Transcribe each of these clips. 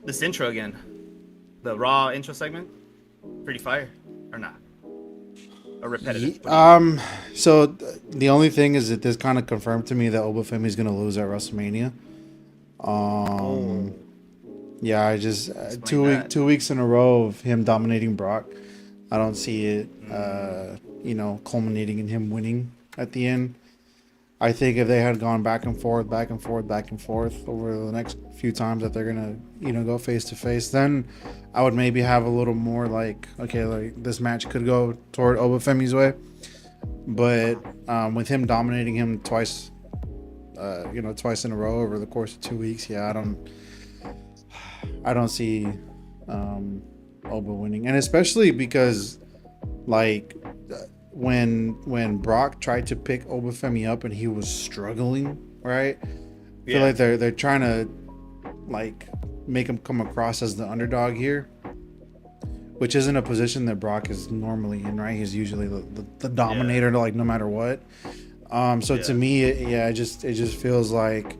This intro again, the Raw intro segment, pretty fire or not? Or repetitive? So the only thing is that this kind of confirmed to me that Obafemi is going to lose at WrestleMania. Oh, Yeah, I just explain that. 2 weeks in a row of him dominating Brock. I don't see it, Mm, culminating in him winning at the end. I think if they had gone back and forth, back and forth, back and forth over the next few times that they're gonna, go face to face, then I would maybe have a little more like, okay, like this match could go toward Obafemi's way. But with him dominating him twice, twice in a row over the course of 2 weeks, yeah, I don't see Oba winning, and especially because like when Brock tried to pick Obafemi up and he was struggling, right? I feel yeah. like they're trying to like make him come across as the underdog here, which isn't a position that Brock is normally in, right? He's usually the Yeah. dominator, like no matter what. So to Yeah. me, it just feels like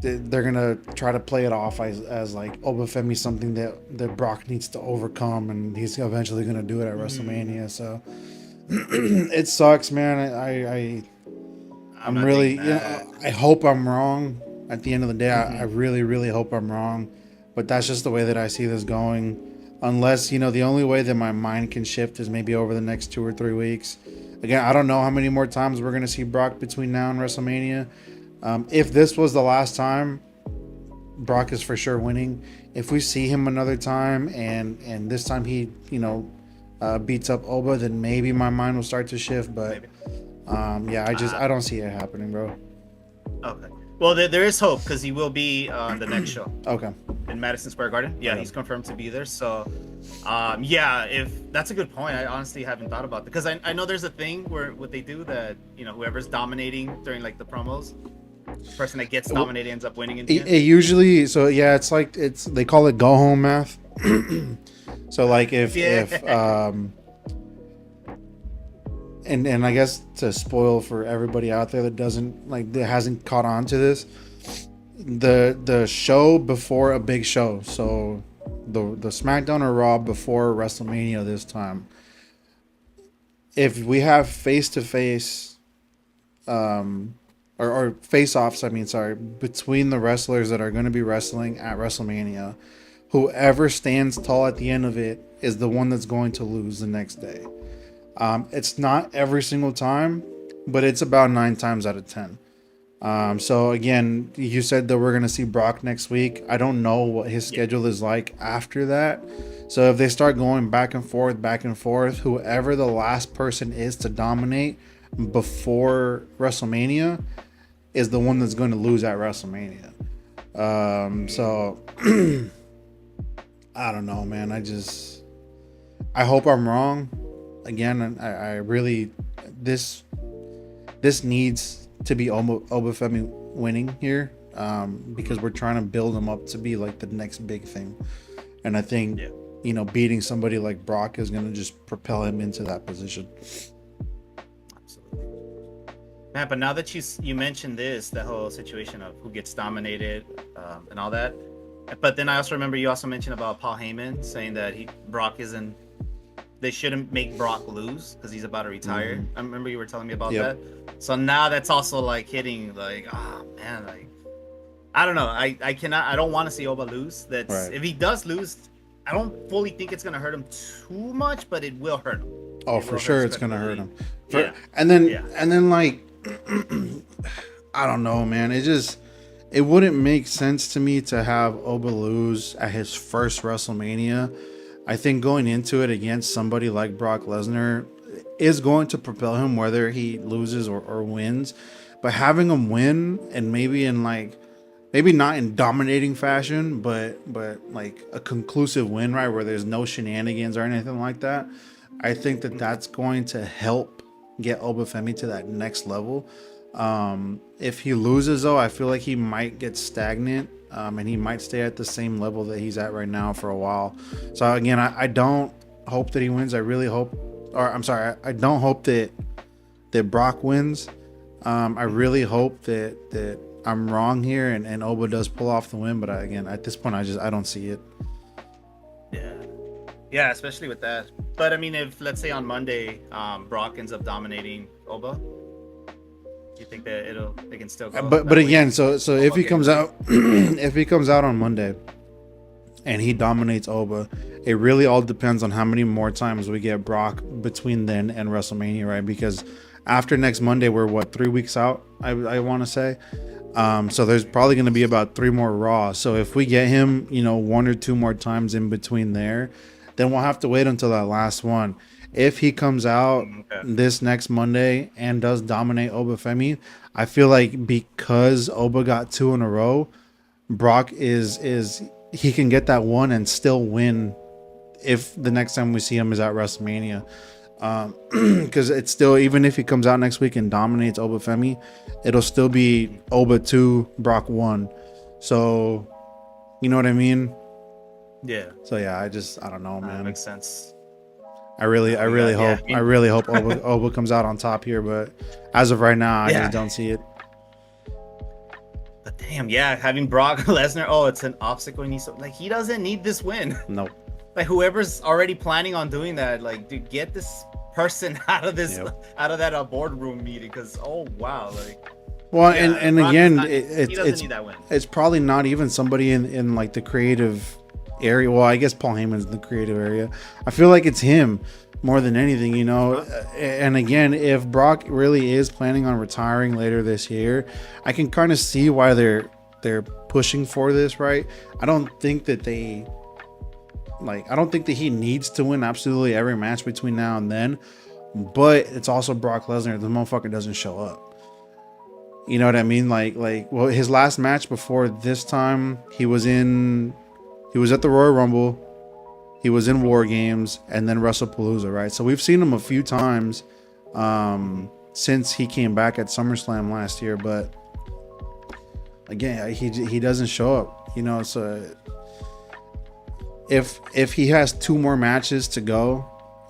they're gonna try to play it off as like Obafemi something that Brock needs to overcome, and he's eventually gonna do it at Mm, WrestleMania. So it sucks, man. I'm I'm not thinking really, that. I hope I'm wrong. At the end of the day, I Hmm. really, really hope I'm wrong. But that's just the way that I see this going. Unless, the only way that my mind can shift is maybe over the next 2 or 3 weeks. Again, I don't know how many more times we're going to see Brock between now and WrestleMania. If this was the last time, Brock is for sure winning. If we see him another time and this time he, beats up Oba, then maybe my mind will start to shift. But Maybe. yeah, Uh, I don't see it happening, bro. okay. Well, there is hope because he will be on the next show Okay. in Madison Square Garden. Yeah, Okay. he's confirmed to be there. So, yeah, if that's a good point. I honestly haven't thought about it because I know there's a thing where what they do that whoever's dominating during like the promos, the person that gets Well, dominated ends up winning in the it end. usually, so yeah, it's like they call it go home math. So like if Yeah. and I guess to spoil for everybody out there that doesn't like that hasn't caught on to this, the show before a big show, so the SmackDown or Raw before WrestleMania this time, if we have face to face or face offs, I mean, sorry, between the wrestlers that are going to be wrestling at WrestleMania, whoever stands tall at the end of it is the one that's going to lose the next day. It's not every single time, but it's about 9 times out of 10. So again, you said that we're gonna see Brock next week. I don't know what his Yeah. schedule is like after that. So if they start going back and forth, whoever the last person is to dominate before WrestleMania is the one that's going to lose at WrestleMania. So I don't know, man. I hope I'm wrong. Again, I really this this needs to be Obafemi winning here, because we're trying to build him up to be like the next big thing, and I think Yeah. beating somebody like Brock is going to just propel him into that position. Absolutely. Man, but now that you mentioned this, the whole situation of who gets dominated, and all that, but then I also remember you also mentioned about Paul Heyman saying that Brock isn't. They shouldn't make Brock lose because he's about to retire. Hmm. I remember you were telling me about Yep. that. So now that's also like hitting like, oh man, like I don't know. I cannot. I don't want to see Oba lose. That's Right. if he does lose, I don't fully think it's gonna hurt him too much, but it will hurt him. Oh, It for will hurt sure, his it's going to hurt credibility. him. For Yeah, yeah. and then like I don't know, man. It wouldn't make sense to me to have Oba lose at his first WrestleMania. I think going into it against somebody like Brock Lesnar is going to propel him whether he loses or wins. But having him win and maybe in like maybe not in dominating fashion, but like a conclusive win, right, where there's no shenanigans or anything like that. I think that Mhm. that's going to help get Obafemi to that next level. If he loses, though, I feel like he might get stagnant, and he might stay at the same level that he's at right now for a while. So again, I don't hope that he wins. I really hope, or I'm sorry, I don't hope that Brock wins. I Mhm. really hope that I'm wrong here and Oba does pull off the win, but again, at this point, I don't see it. Yeah. Yeah, especially with that. But I mean, if let's say on Monday, Brock ends up dominating Oba, do you think that they can still go? But again, so if he comes it. out, if he comes out on Monday, and he dominates Oba, it really all depends on how many more times we get Brock between then and WrestleMania, right? Because after next Monday, we're what, 3 weeks out? I want to say. So there's probably going to be about 3 more Raw. So if we get him, 1 or 2 more times in between there, then we'll have to wait until that last one. If he comes out this next Monday and does dominate Oba Femi, I feel like because Oba got 2 in a row, Brock is he can get that one and still win if the next time we see him is at WrestleMania. Because it's still, even if he comes out next week and dominates Oba Femi, it'll still be Oba 2, Brock 1. So, you know what I mean? Yeah. So yeah, I don't know, man. That makes sense. I really hope Oba comes out on top here, but as of right now, I just don't see it. But damn, yeah, having Brock Lesnar, it's an obstacle. He doesn't need this win. Nope. Like whoever's already planning on doing that, like, dude, get this person out of that boardroom meeting, because wow, like. Well, yeah, and again, he doesn't need that win. It's probably not even somebody in like the creative area. Well, I guess Paul Heyman's in the creative area. I feel like it's him more than anything, And again, if Brock really is planning on retiring later this year, I can kind of see why they're pushing for this, right? I don't think that he needs to win absolutely every match between now and then, but it's also Brock Lesnar. The motherfucker doesn't show up. You know what I mean? Well, his last match before this time, he was at the Royal Rumble, he was in War Games, and then WrestlePalooza, right? So we've seen him a few times since he came back at SummerSlam last year, but again, he doesn't show up, so if he has 2 more matches to go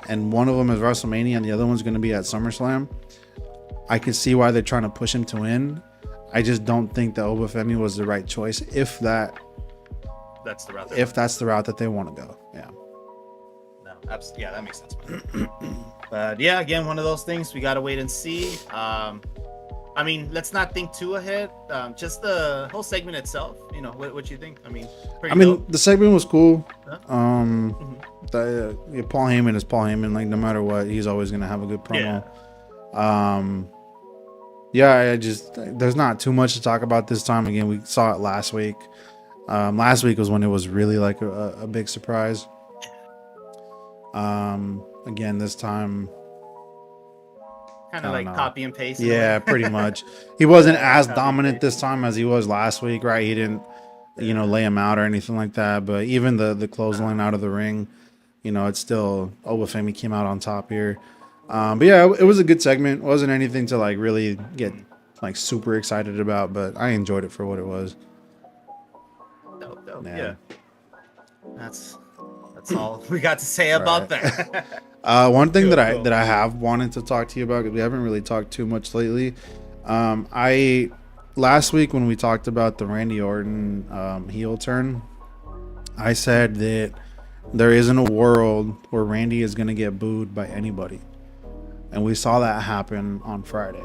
and one of them is WrestleMania and the other one's going to be at SummerSlam, I can see why they're trying to push him to win. I just don't think that Oba Femi was the right choice that's the route that they want to go. Yeah. No, absolutely. Yeah, that makes sense. But yeah, again, one of those things we got to wait and see. I mean, let's not think too ahead. Just the whole segment itself, what you think? I mean, the segment was cool. Huh? Paul Heyman is Paul Heyman. Like, no matter what, he's always gonna have a good promo. Yeah. There's not too much to talk about this time. Again, we saw it last week. Last week was when it was really like a big surprise. Again, this time, kind of like copy and paste. Yeah, pretty much. He wasn't as dominant this time as he was last week, right? He didn't, lay him out or anything like that. But even the clothesline out of the ring, it's still Oba Femi came out on top here. But yeah, it was a good segment. It wasn't anything to like really get like super excited about, but I enjoyed it for what it was. Dope. Yeah. That's all we got to say about that. One thing that I have wanted to talk to you about, because we haven't really talked too much lately. Last week when we talked about the Randy Orton heel turn, I said that there isn't a world where Randy is going to get booed by anybody, and we saw that happen on Friday.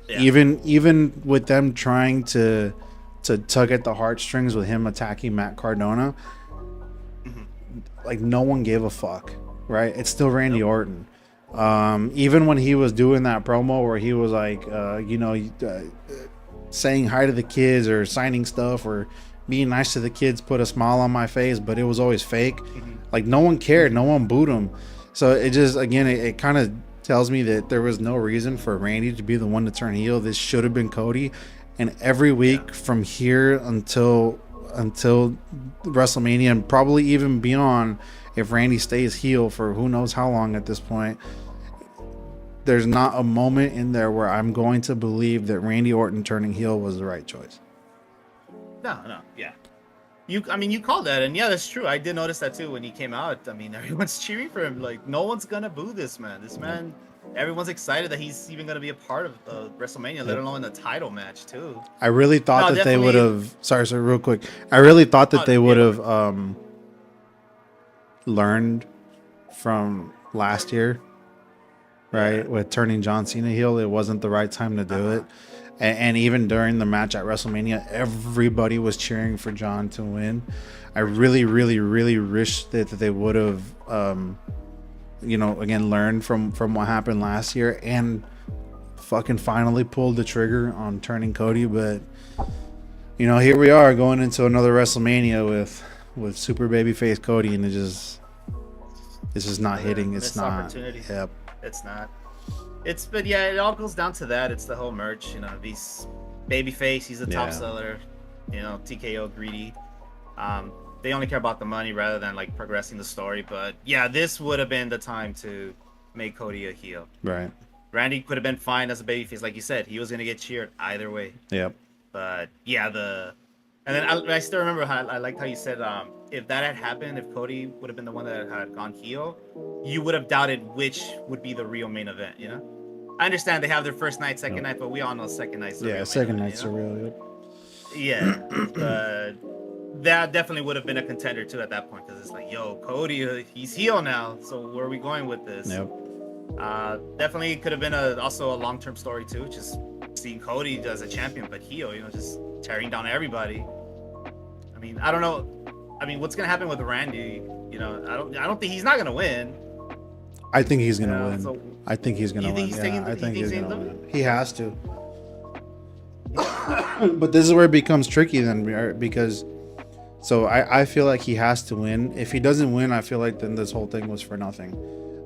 Even with them trying to tug at the heartstrings with him attacking Matt Cardona, like no one gave a fuck, right? It's still Randy Orton. Even when he was doing that promo where he was like, saying hi to the kids or signing stuff or being nice to the kids, put a smile on my face, but it was always fake. Like no one cared, no one booed him. So it just, again, it kind of tells me that there was no reason for Randy to be the one to turn heel. This should have been Cody. And every week from here until WrestleMania, and probably even beyond, if Randy stays heel for who knows how long at this point, there's not a moment in there where I'm going to believe that Randy Orton turning heel was the right choice. No, yeah. You called that, and yeah, that's true. I did notice that too when he came out. I mean, everyone's cheering for him. Like, no one's gonna boo this man. This man everyone's excited that he's even going to be a part of WrestleMania, let alone the title match too. I really thought No, that they would definitely. have. Sorry, real quick. I really thought that they Yeah, would go have ahead. learned from last year, Yeah. right? With turning John Cena heel, it wasn't the right time to do it. And even during the match at WrestleMania, everybody was cheering for John to win. I really, really, really wish that they would have, again, learned from what happened last year and fucking finally pulled the trigger on turning Cody. But here we are going into another WrestleMania with super babyface Cody, and it's just not hitting. It's Missed not. opportunity. Yep. It's not. But yeah, it all goes down to that. It's the whole merch. These babyface, he's a top Yeah. seller. TKO greedy. They only care about the money rather than like progressing the story. But yeah, this would have been the time to make Cody a heel. Right. Randy could have been fine as a babyface, like you said. He was gonna get cheered either way. Yep. But yeah, and then I still remember how I liked how you said if that had happened, if Cody would have been the one that had gone heel, you would have doubted which would be the real main event. I understand they have their first night, second night, but we all know second night's the real main Second event, night's a real. Yep. Yeah, but that definitely would have been a contender too at that point because it's like, yo, Cody, he's heel now, so where are we going with this? Yep. Definitely could have been also a long-term story too, just seeing Cody as a champion but heel, just tearing down everybody. I mean, I don't know. I mean, what's gonna happen with Randy? I don't think he's not gonna win. I think he's gonna win. So I think he's gonna you think win. he's taking I think he's gonna the- win. He has to. But this is where it becomes tricky then, right? Because I feel like he has to win. If he doesn't win, I feel like then this whole thing was for nothing.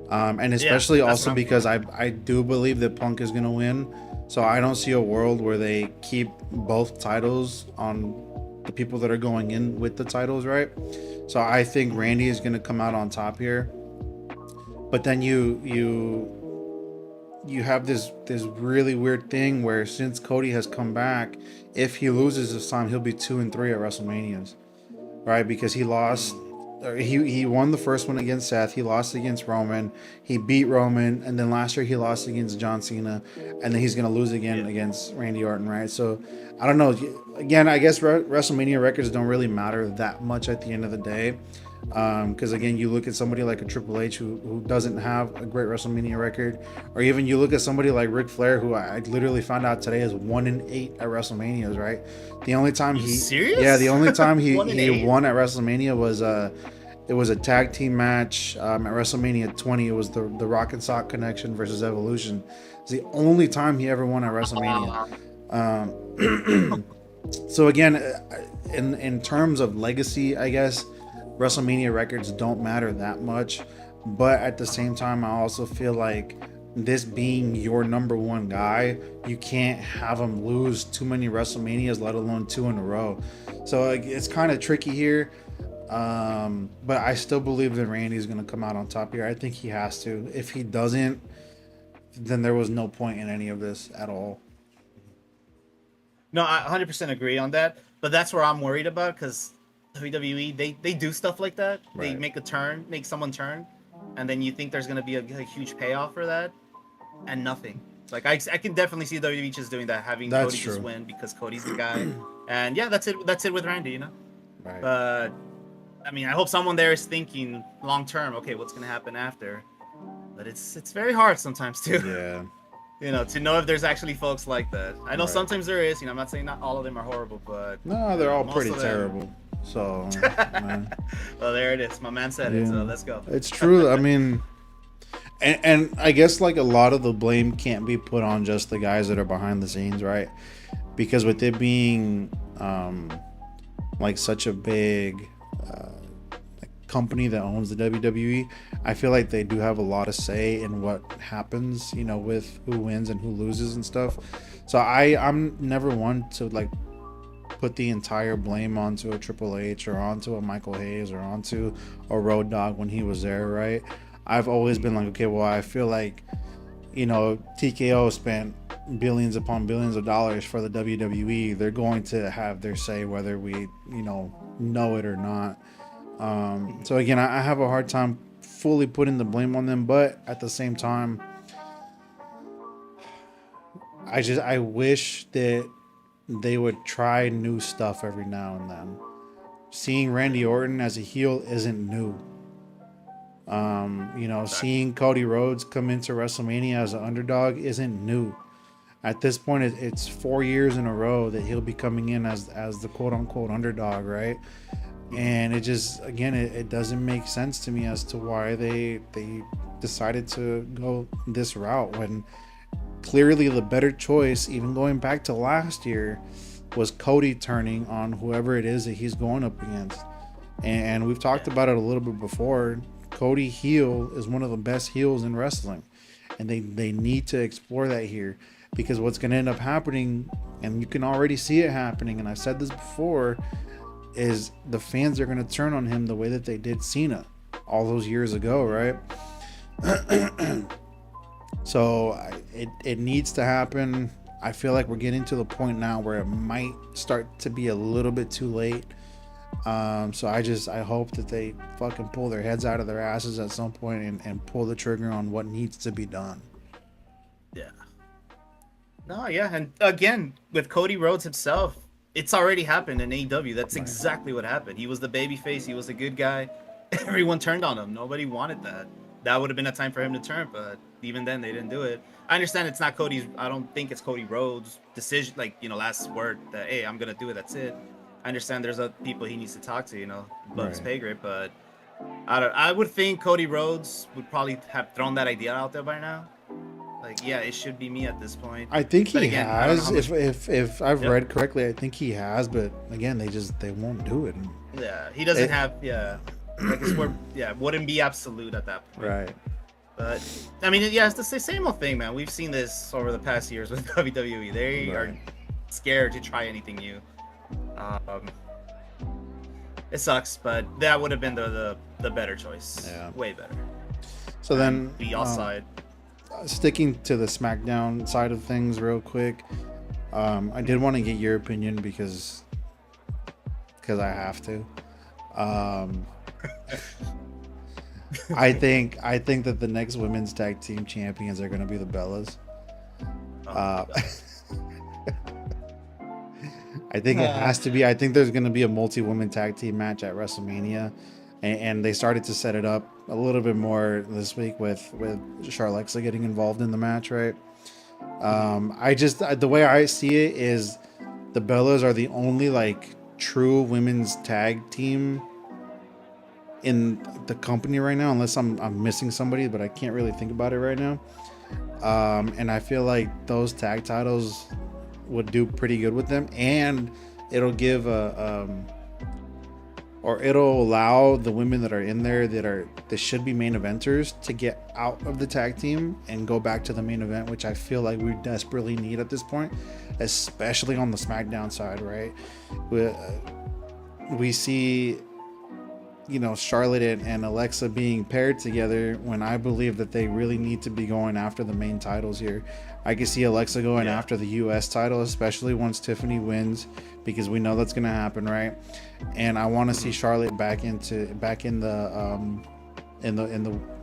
And especially also because I do believe that Punk is gonna win. So I don't see a world where they keep both titles on the people that are going in with the titles, right? So I think Randy is gonna come out on top here. But then you have this really weird thing where since Cody has come back, if he loses this time, he'll be 2-3 at WrestleManias, right? Because he lost, or he won the first one against Seth, he lost against Roman, he beat Roman, and then last year he lost against John Cena, and then he's gonna lose again against Randy Orton, right? So I don't know. Again, I guess WrestleMania records don't really matter that much at the end of the day. Because again, you look at somebody like a Triple H who doesn't have a great WrestleMania record, or even you look at somebody like Ric Flair, who I literally found out today is 1-8 at WrestleManias. Right, the only time the only time he won at WrestleMania was it was a tag team match at WrestleMania 20. It was the Rock and Sock Connection versus Evolution. It's the only time he ever won at WrestleMania. So again, in terms of legacy, I guess WrestleMania records don't matter that much, but at the same time, I also feel like this being your number one guy, you can't have him lose too many WrestleManias, let alone 2 in a row. So it's kind of tricky here, but I still believe that Randy's going to come out on top here. I think he has to. If he doesn't, then there was no point in any of this at all. No, I 100% agree on that, but that's where I'm worried about because WWE, they do stuff like that. They make someone turn, and then you think there's going to be a huge payoff for that, and nothing. Like I can definitely see WWE just doing that, having Cody just win because Cody's the guy, and yeah, that's it with Randy, Right. But I mean, I hope someone there is thinking long term. Okay, what's going to happen after? But it's very hard sometimes too. Yeah. To know if there's actually folks like that. I know sometimes there is. I'm not saying not all of them are horrible, but no, they're all pretty terrible. So, well, there it is. My man said it. So let's go. It's true. I mean, and I guess like a lot of the blame can't be put on just the guys that are behind the scenes, right? Because with it being like such a big company that owns the WWE, I feel like they do have a lot of say in what happens, with who wins and who loses and stuff. So I'm never one to like put the entire blame onto a Triple H or onto a Michael Hayes or onto a Road Dogg when he was there, right? I've always been like, okay, well, I feel like, TKO spent billions upon billions of dollars for the WWE. They're going to have their say whether we, know it or not. So again, I have a hard time fully putting the blame on them, but at the same time, I wish that they would try new stuff every now and then. Seeing Randy Orton as a heel isn't new. Seeing Cody Rhodes come into WrestleMania as an underdog isn't new. At this point, it's 4 years in a row that he'll be coming in as the quote unquote underdog, right? And it just, again, it doesn't make sense to me as to why they decided to go this route when clearly the better choice, even going back to last year, was Cody turning on whoever it is that he's going up against. And we've talked about it a little bit before. Cody heel is one of the best heels in wrestling, and they need to explore that here, because what's going to end up happening, and you can already see it happening, and I've said this before, is the fans are going to turn on him the way that they did Cena all those years ago, right? So it needs to happen. I feel like we're getting to the point now where it might start to be a little bit too late. So I hope that they fucking pull their heads out of their asses at some point and pull the trigger on what needs to be done. Yeah. No, yeah, and again with Cody Rhodes himself, it's already happened in AEW. That's exactly what happened. He was the babyface. He was a good guy. Everyone turned on him. Nobody wanted that. That would have been a time for him to turn, but even then they didn't do it. I understand it's not Cody's. I don't think it's Cody Rhodes' decision. Last word that, hey, I'm gonna do it. That's it. I understand there's other people he needs to talk to. Above his pay grade, but I would think Cody Rhodes would probably have thrown that idea out there by now. It should be me at this point. I think he has. If I've read correctly, I think he has. But again, they won't do it. Yeah, he doesn't have. Yeah, wouldn't be absolute at that point. Right. But I mean, it's the same old thing, man. We've seen this over the past years with WWE. They are scared to try anything new. It sucks, but that would have been the better choice. Yeah, way better. So then, be outside. Sticking to the SmackDown side of things real quick, I did want to get your opinion because I have to. I think that the next women's tag team champions are going to be the Bellas. I think it has to be. I think there's going to be a multi-woman tag team match at WrestleMania. And they started to set it up a little bit more this week with Charlexa getting involved in the match, right? The way I see it is the Bellas are the only true women's tag team in the company right now, unless I'm missing somebody, but I can't really think about it right now. And I feel like those tag titles would do pretty good with them, and it'll give it'll allow the women that are in there that should be main eventers to get out of the tag team and go back to the main event, which I feel like we desperately need at this point, especially on the SmackDown side, right? We see, Charlotte and Alexa being paired together when I believe that they really need to be going after the main titles here. I can see Alexa going after the U.S. title, especially once Tiffany wins, because we know that's going to happen, right? And I want to see Charlotte back in the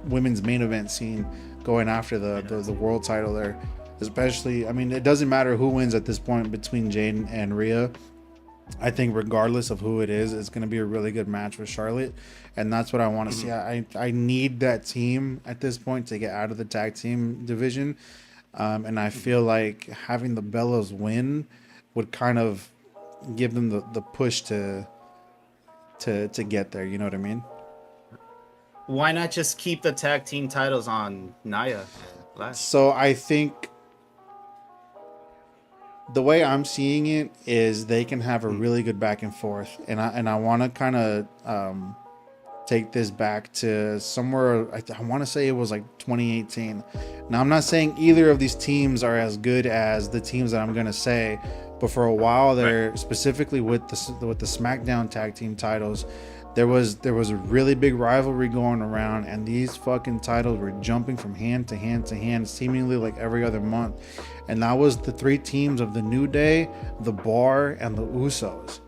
women's main event scene, going after the world title there. Especially, I mean, it doesn't matter who wins at this point between Jade and Rhea. I think regardless of who it is, it's going to be a really good match with Charlotte, and that's what I want to see. I need that team at this point to get out of the tag team division. And I feel like having the Bellas win would kind of give them the push to get there. You know what I mean? Why not just keep the tag team titles on Nia? So I think the way I'm seeing it is they can have a really good back and forth, and I want to kind of take this back to somewhere. I want to say it was 2018. Now, I'm not saying either of these teams are as good as the teams that I'm going to say, but for a while there, specifically with the SmackDown tag team titles, there was a really big rivalry going around, and these fucking titles were jumping from hand to hand to hand, seemingly every other month. And that was the three teams of the New Day, the Bar, and the Usos,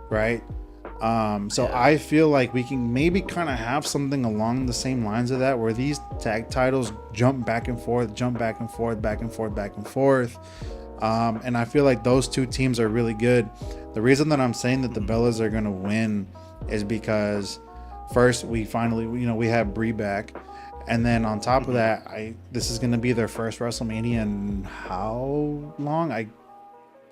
right? I feel like we can maybe kind of have something along the same lines of that, where these tag titles jump back and forth, back and forth, back and forth, back and forth. And I feel like those two teams are really good. The reason that I'm saying that the Bellas are gonna win is because first we finally, we have Brie back, and then on top of that, this is gonna be their first WrestleMania in how long? I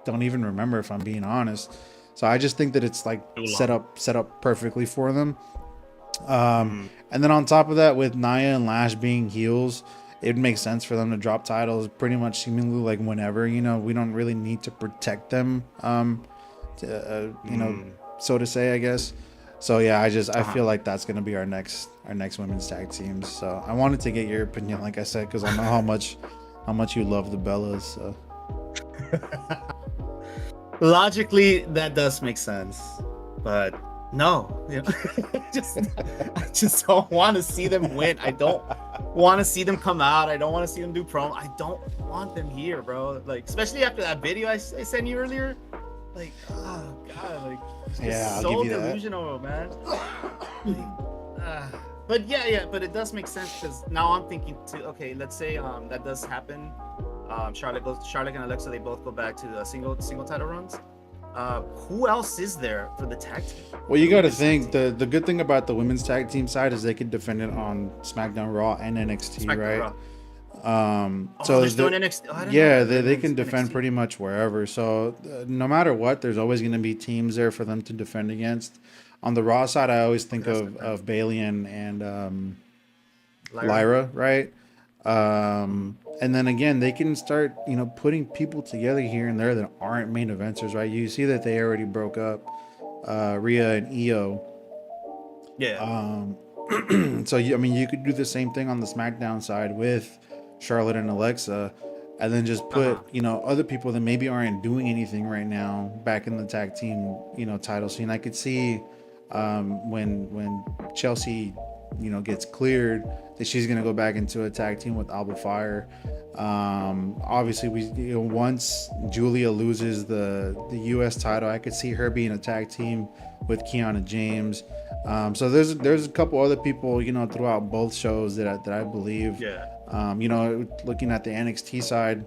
don't even remember, if I'm being honest. So I just think that it's like set up perfectly for them. And then on top of that, with Nia and Lash being heels, it makes sense for them to drop titles pretty much seemingly like whenever. We don't really need to protect them, so to say, I guess. So yeah, I feel like that's gonna be our next women's tag teams. So I wanted to get your opinion, like I said, because I know how much you love the Bellas. So. Logically, that does make sense, but no, I just don't want to see them win. I don't want to see them come out. I don't want to see them do promo. I don't want them here, bro. Like, especially after that video I sent you earlier. Like, oh god, like, it's just so I'll give you delusional, man. But but it does make sense, because now I'm thinking too. Okay, let's say that does happen. Charlotte and Alexa, they both go back to the single title runs. Who else is there for the tag team? Well, you got to think the good thing about the women's tag team side is they can defend it on SmackDown, Raw, and NXT, right? So they're still in NXT. Oh, yeah, they can defend NXT pretty much wherever. So no matter what, there's always going to be teams there for them to defend against. On the Raw side, I always think of Bayley and Lyra, right? And then again, they can start, putting people together here and there that aren't main eventers, right? You see that they already broke up Rhea and Io. Yeah. So you could do the same thing on the SmackDown side with Charlotte and Alexa, and then just put other people that maybe aren't doing anything right now back in the tag team title scene. I could see when Chelsea gets cleared, that she's gonna go back into a tag team with Alba Fire. Obviously, once Julia loses the U.S. title, I could see her being a tag team with Kiana James. So there's a couple other people throughout both shows that I believe. Yeah. Looking at the NXT side,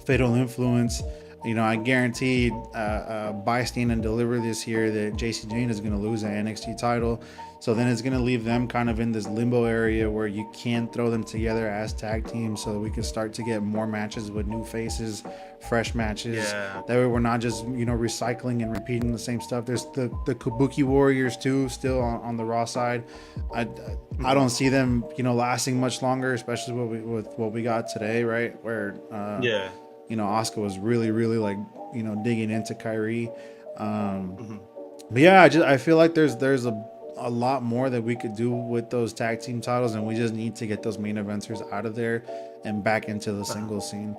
Fatal Influence. I guaranteed by Stand and Deliver this year that JC Jane is going to lose the NXT title. So then it's going to leave them kind of in this limbo area where you can throw them together as tag teams, so we can start to get more matches with new faces, fresh matches. Yeah. That way we're not just, recycling and repeating the same stuff. There's the Kabuki Warriors too, still on the Raw side. I don't see them, lasting much longer, especially with what we got today, right? Where, Asuka was really, really like, digging into Kyrie. But yeah, I feel like there's a lot more that we could do with those tag team titles, and we just need to get those main eventers out of there and back into the single scene.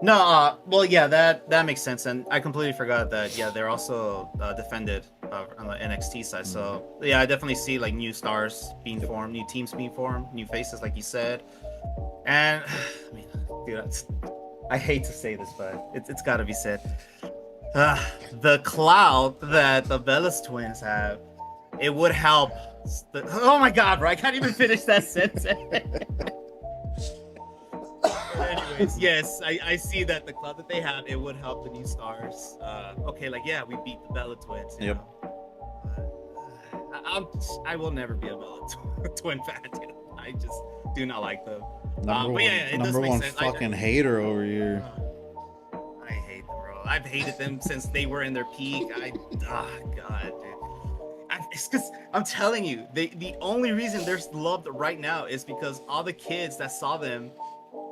No, well, yeah, that makes sense, and I completely forgot that. Yeah, they're also defended on the NXT side. So yeah, I definitely see like new stars being formed, new teams being formed, new faces, like you said. And I mean, dude, I hate to say this, but it's got to be said. The clout that the Bellas twins have, it would help. Oh my god, bro, I can't even finish that sentence. Anyways, yes, I see that the clout that they have, it would help the new stars. Okay, like, yeah, we beat the Bella twins. Yep. I will never be a Bella twin fan. I just do not like them. Number one fucking hater over here. I hate them, bro. I've hated them since they were in their peak. God, dude. It's because I'm telling you, the only reason they're loved right now is because all the kids that saw them,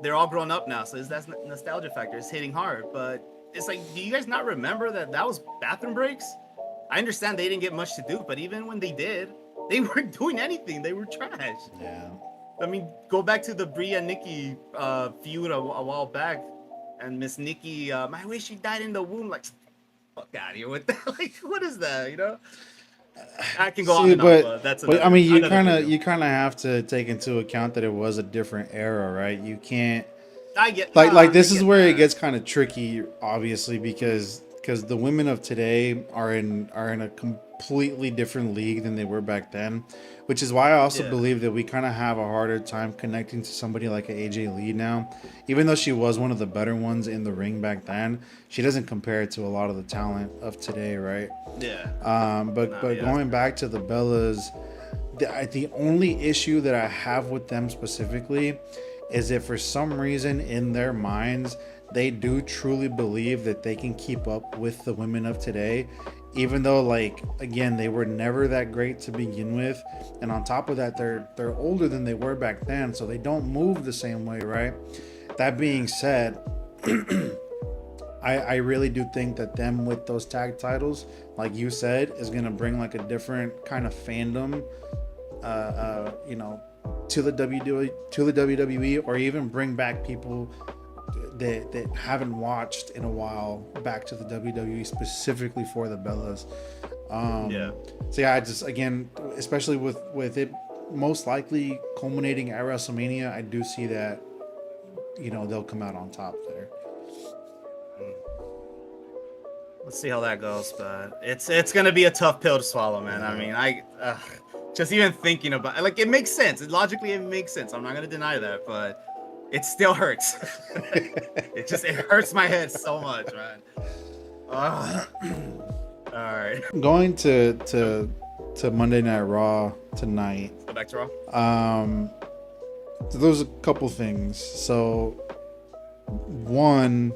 they're all grown up now. So that's nostalgia factor. It's hitting hard. But it's like, do you guys not remember that was bathroom breaks? I understand they didn't get much to do, but even when they did, they weren't doing anything. They were trash. Yeah. I mean, go back to the Brie and Nikki feud a while back, and Miss Nikki, I wish she died in the womb. Like, fuck out of here with that. Like, what is that? I can go on and on, but that's. But I mean, you kind of have to take into account that it was a different era, right? You can't. I get like this is where it gets kind of tricky, obviously, because the women of today are in a completely different league than they were back then, which is why I also Yeah. believe that we kind of have a harder time connecting to somebody like a AJ Lee now. Even though she was one of the better ones in the ring back then, she doesn't compare to a lot of the talent of today, right? Yeah. But Yeah. going back to the Bellas, the only issue that I have with them specifically is that for some reason in their minds they do truly believe that they can keep up with the women of today, even though, like, again, they were never that great to begin with, and on top of that they're older than they were back then, so they don't move the same way, right? That being said, I really do think that them with those tag titles, like you said, is gonna bring like a different kind of fandom, you know, to the WWE, or even bring back people that haven't watched in a while back to the WWE specifically for the Bellas. Yeah. So yeah, I just, again, especially with it most likely culminating at WrestleMania, I do see that, you know, they'll come out on top there. Let's see how that goes, but it's gonna be a tough pill to swallow, man. I mean, just even thinking about, like, it makes sense. Logically, it makes sense. I'm not gonna deny that, but it still hurts. It hurts my head so much, man. All right. Going to Monday Night Raw tonight. Let's go back to Raw. So there's a couple things. So one,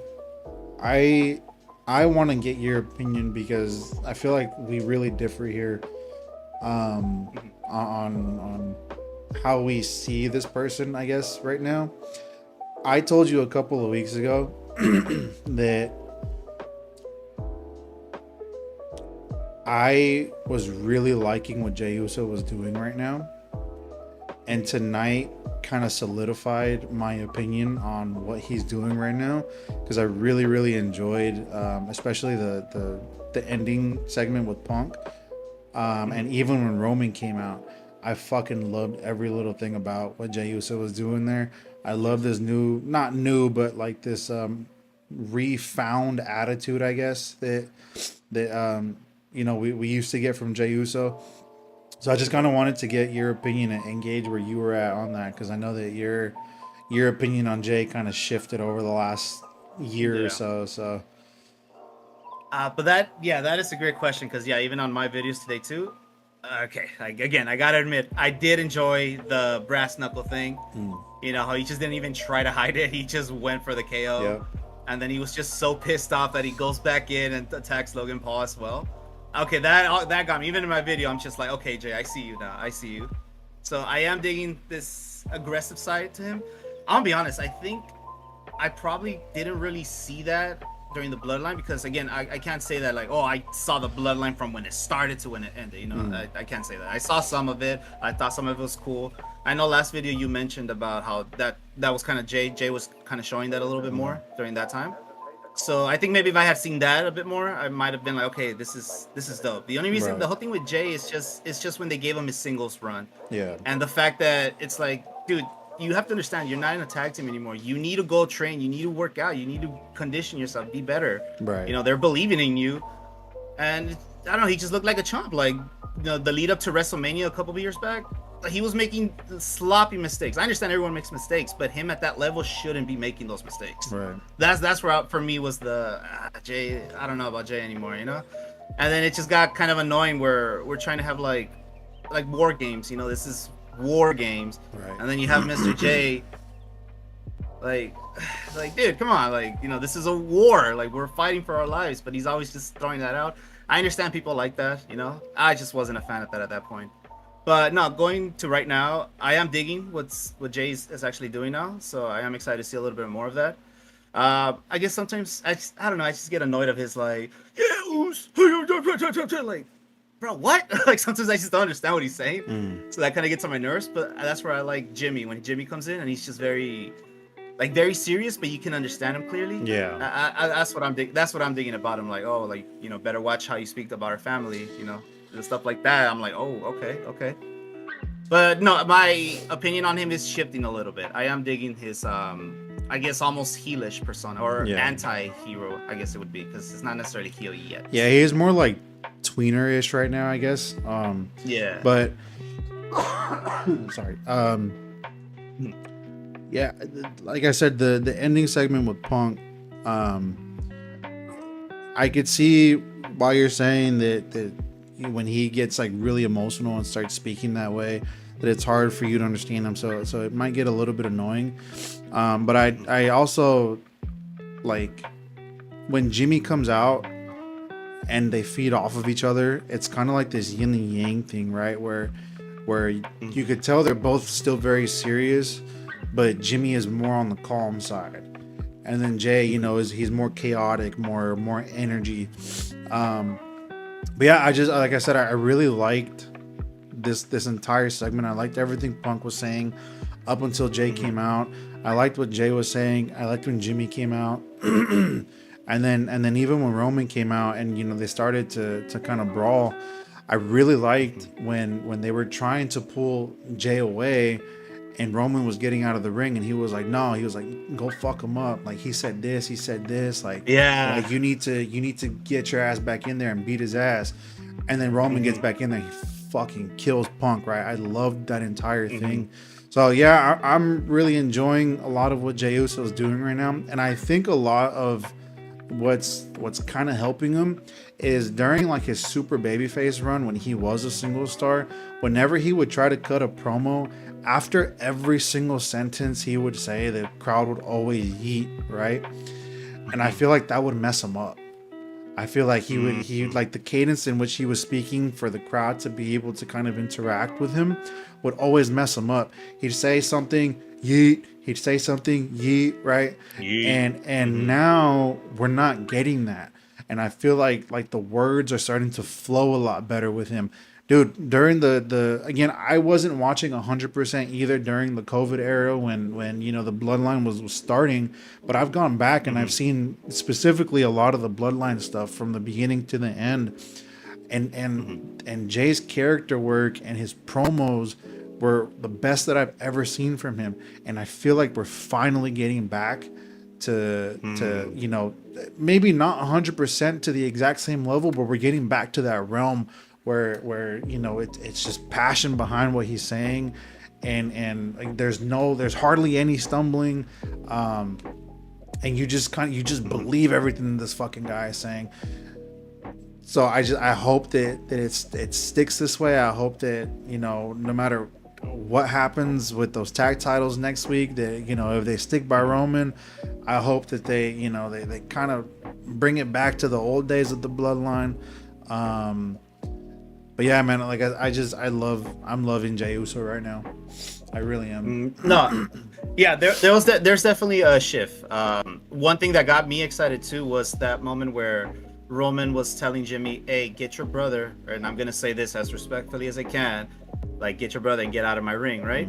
I want to get your opinion because I feel like we really differ here on how we see this person, I guess, right now. I told you a couple of weeks ago that I was really liking what Jey Uso was doing right now. And tonight kind of solidified my opinion on what he's doing right now, because I really, really enjoyed, especially the ending segment with Punk. And even when Roman came out, I fucking loved every little thing about what Jey Uso was doing there. I love this not new, but like this refound attitude, I guess, that you know, we used to get from Jey Uso. So I just kind of wanted to get your opinion and gauge where you were at on that, because I know that your opinion on Jey kind of shifted over the last year or so. So, but that is a great question, because even on my videos today too. Okay, again, I gotta admit, I did enjoy the brass knuckle thing. You know how he just didn't even try to hide it; he just went for the KO. Yep. And then he was just so pissed off that he goes back in and attacks Logan Paul as well. Okay, that got me. Even in my video, I'm just like, okay, Jay, I see you now. I see you. So I am digging this aggressive side to him. I'll be honest, I think I probably didn't really see that during the Bloodline, because again, I can't say that like, oh, I saw the Bloodline from when it started to when it ended. You know, I can't say that. I saw some of it. I thought some of it was cool. I know last video you mentioned about how that was kind of Jay. Jay was kind of showing that a little bit more during that time. So I think maybe if I had seen that a bit more, I might have been like, okay, this is dope. The only reason, the whole thing with Jay is just when they gave him his singles run. Yeah. And the fact that it's like, dude, you have to understand, you're not in a tag team anymore. You need to go train. You need to work out. You need to condition yourself, be better. Right. You know, they're believing in you. And I don't know, he just looked like a chump. Like, you know, the lead up to WrestleMania a couple of years back, he was making sloppy mistakes. I understand everyone makes mistakes, but him at that level shouldn't be making those mistakes. Right. That's where for me was the Jay. I don't know about Jay anymore, you know. And then it just got kind of annoying where we're trying to have like war games. You know, this is war games. Right. And then you have Mr. J. Like, dude, come on. Like, you know, this is a war. Like, we're fighting for our lives. But he's always just throwing that out. I understand people like that. You know, I just wasn't a fan of that at that point. But no, going to right now, I am digging what Jay is actually doing now. So I am excited to see a little bit more of that. I guess sometimes I don't know. I just get annoyed of his like, like, bro, what? Like sometimes I just don't understand what he's saying. So that kind of gets on my nerves. But that's where I like Jimmy, when Jimmy comes in and he's just very serious, but you can understand him clearly. Yeah. That's what I'm digging about him. Like, oh, like, you know, better watch how you speak about our family. You know. And stuff like that. I'm like, oh, okay. But no, my opinion on him is shifting a little bit. I am digging his, I guess, almost heelish persona, or anti-hero, I guess it would be, because it's not necessarily heel yet. Yeah, he's more like tweener-ish right now, I guess. Yeah. But sorry. Yeah, like I said, the ending segment with Punk, I could see why you're saying that when he gets like really emotional and starts speaking that way, that it's hard for you to understand him. So it might get a little bit annoying. But I also like when Jimmy comes out and they feed off of each other. It's kind of like this yin and yang thing, right? Where you could tell they're both still very serious, but Jimmy is more on the calm side, and then Jay, he's more chaotic, more energy. But yeah, like I said, I really liked this entire segment. I liked everything Punk was saying up until Jay came out. I liked what Jay was saying. I liked when Jimmy came out. And then even when Roman came out and they started to kind of brawl, I really liked when they were trying to pull Jay away and Roman was getting out of the ring and he was like, no, he was like, go fuck him up. Like he said this, like, Yeah. like you need to get your ass back in there and beat his ass. And then Roman gets back in there, he fucking kills Punk, right? I loved that entire thing. So yeah, I'm really enjoying a lot of what Jey Uso is doing right now. And I think a lot of what's kind of helping him is during like his super babyface run when he was a single star, whenever he would try to cut a promo, after every single sentence he would say, the crowd would always yeet, right? And I feel like that would mess him up. I feel like he like the cadence in which he was speaking for the crowd to be able to kind of interact with him would always mess him up. He'd say something, yeet. He'd say something, yeet, right? Yeet. And now we're not getting that. And I feel like the words are starting to flow a lot better with him. Dude, during the again, I wasn't watching 100% either during the COVID era when the Bloodline was starting, but I've gone back and I've seen specifically a lot of the Bloodline stuff from the beginning to the end, and Jay's character work and his promos were the best that I've ever seen from him, and I feel like we're finally getting back to maybe not 100% to the exact same level, but we're getting back to that realm where it's just passion behind what he's saying, and like there's hardly any stumbling, and you just believe everything this fucking guy is saying. So I hope that it sticks this way. I hope that no matter what happens with those tag titles next week, that if they stick by Roman, I hope that they they kind of bring it back to the old days of the Bloodline. But yeah, man, like I'm loving Jey Uso right now. I really am. No, yeah, there's definitely a shift. One thing that got me excited too was that moment where Roman was telling Jimmy, "Hey, get your brother," and I'm gonna say this as respectfully as I can, like, get your brother and get out of my ring, right?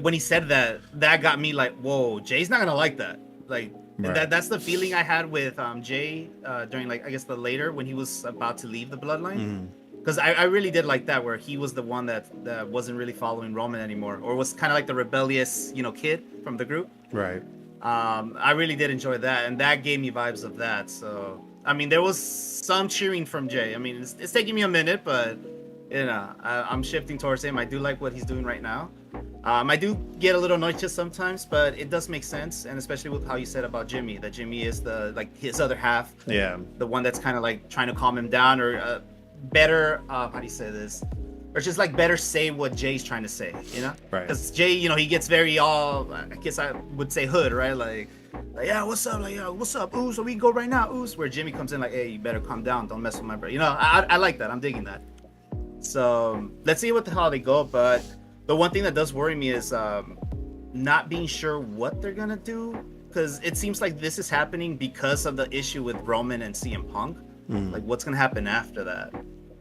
When he said that got me like, whoa, Jay's not gonna like that. Like, right. That's the feeling I had with Jay during, like, I guess the later when he was about to leave the Bloodline, because I really did like that, where he was the one that wasn't really following Roman anymore, or was kind of like the rebellious kid from the group, right? I really did enjoy that, and that gave me vibes of that. So I mean, there was some cheering from Jay. I mean, it's taking me a minute, but I'm shifting towards him. I do like what he's doing right now. I do get a little annoyed just sometimes, but it does make sense, and especially with how you said about Jimmy, that Jimmy is his other half, the one that's kind of like trying to calm him down, or better, how do you say this, or just like better say what Jay's trying to say, right? Because Jay, he gets very all, I guess I would say hood, right? Like yeah, what's up? Like, yeah, what's up? Ooh, so we can go right now. Ooh, where Jimmy comes in like, hey, you better calm down, don't mess with my brother. I like that. I'm digging that. So let's see what the hell they go. But the one thing that does worry me is not being sure what they're gonna do, because it seems like this is happening because of the issue with Roman and CM Punk. Like, what's gonna happen after that?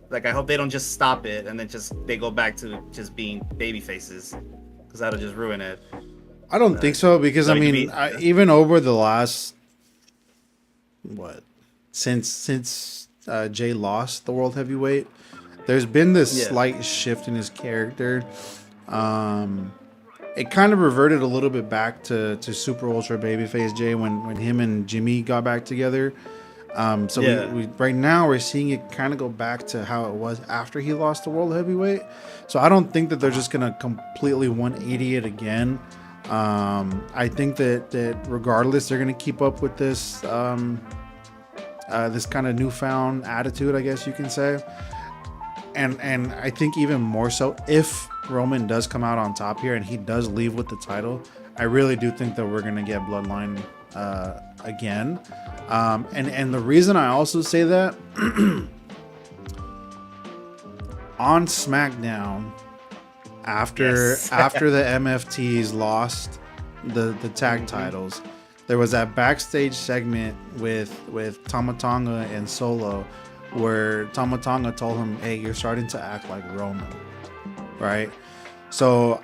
Like, I hope they don't just stop it and then they go back to just being baby faces, because that'll just ruin it. I don't think so, because I mean, even over the last since Jay lost the World Heavyweight, there's been this slight shift in his character. It kind of reverted a little bit back to super ultra babyface Jay when him and Jimmy got back together. So Yeah. we right now we're seeing it kind of go back to how it was after he lost the world heavyweight. So I don't think that they're just gonna completely 180 it again. I think that regardless, they're gonna keep up with this this kind of newfound attitude, I guess you can say. And I think even more so if Roman does come out on top here and he does leave with the title, I really do think that we're gonna get Bloodline again. And the reason I also say that on SmackDown after the MFTs lost the tag titles, there was that backstage segment with Tama Tonga and Solo where Tama Tonga told him, "Hey, you're starting to act like Roman," right? So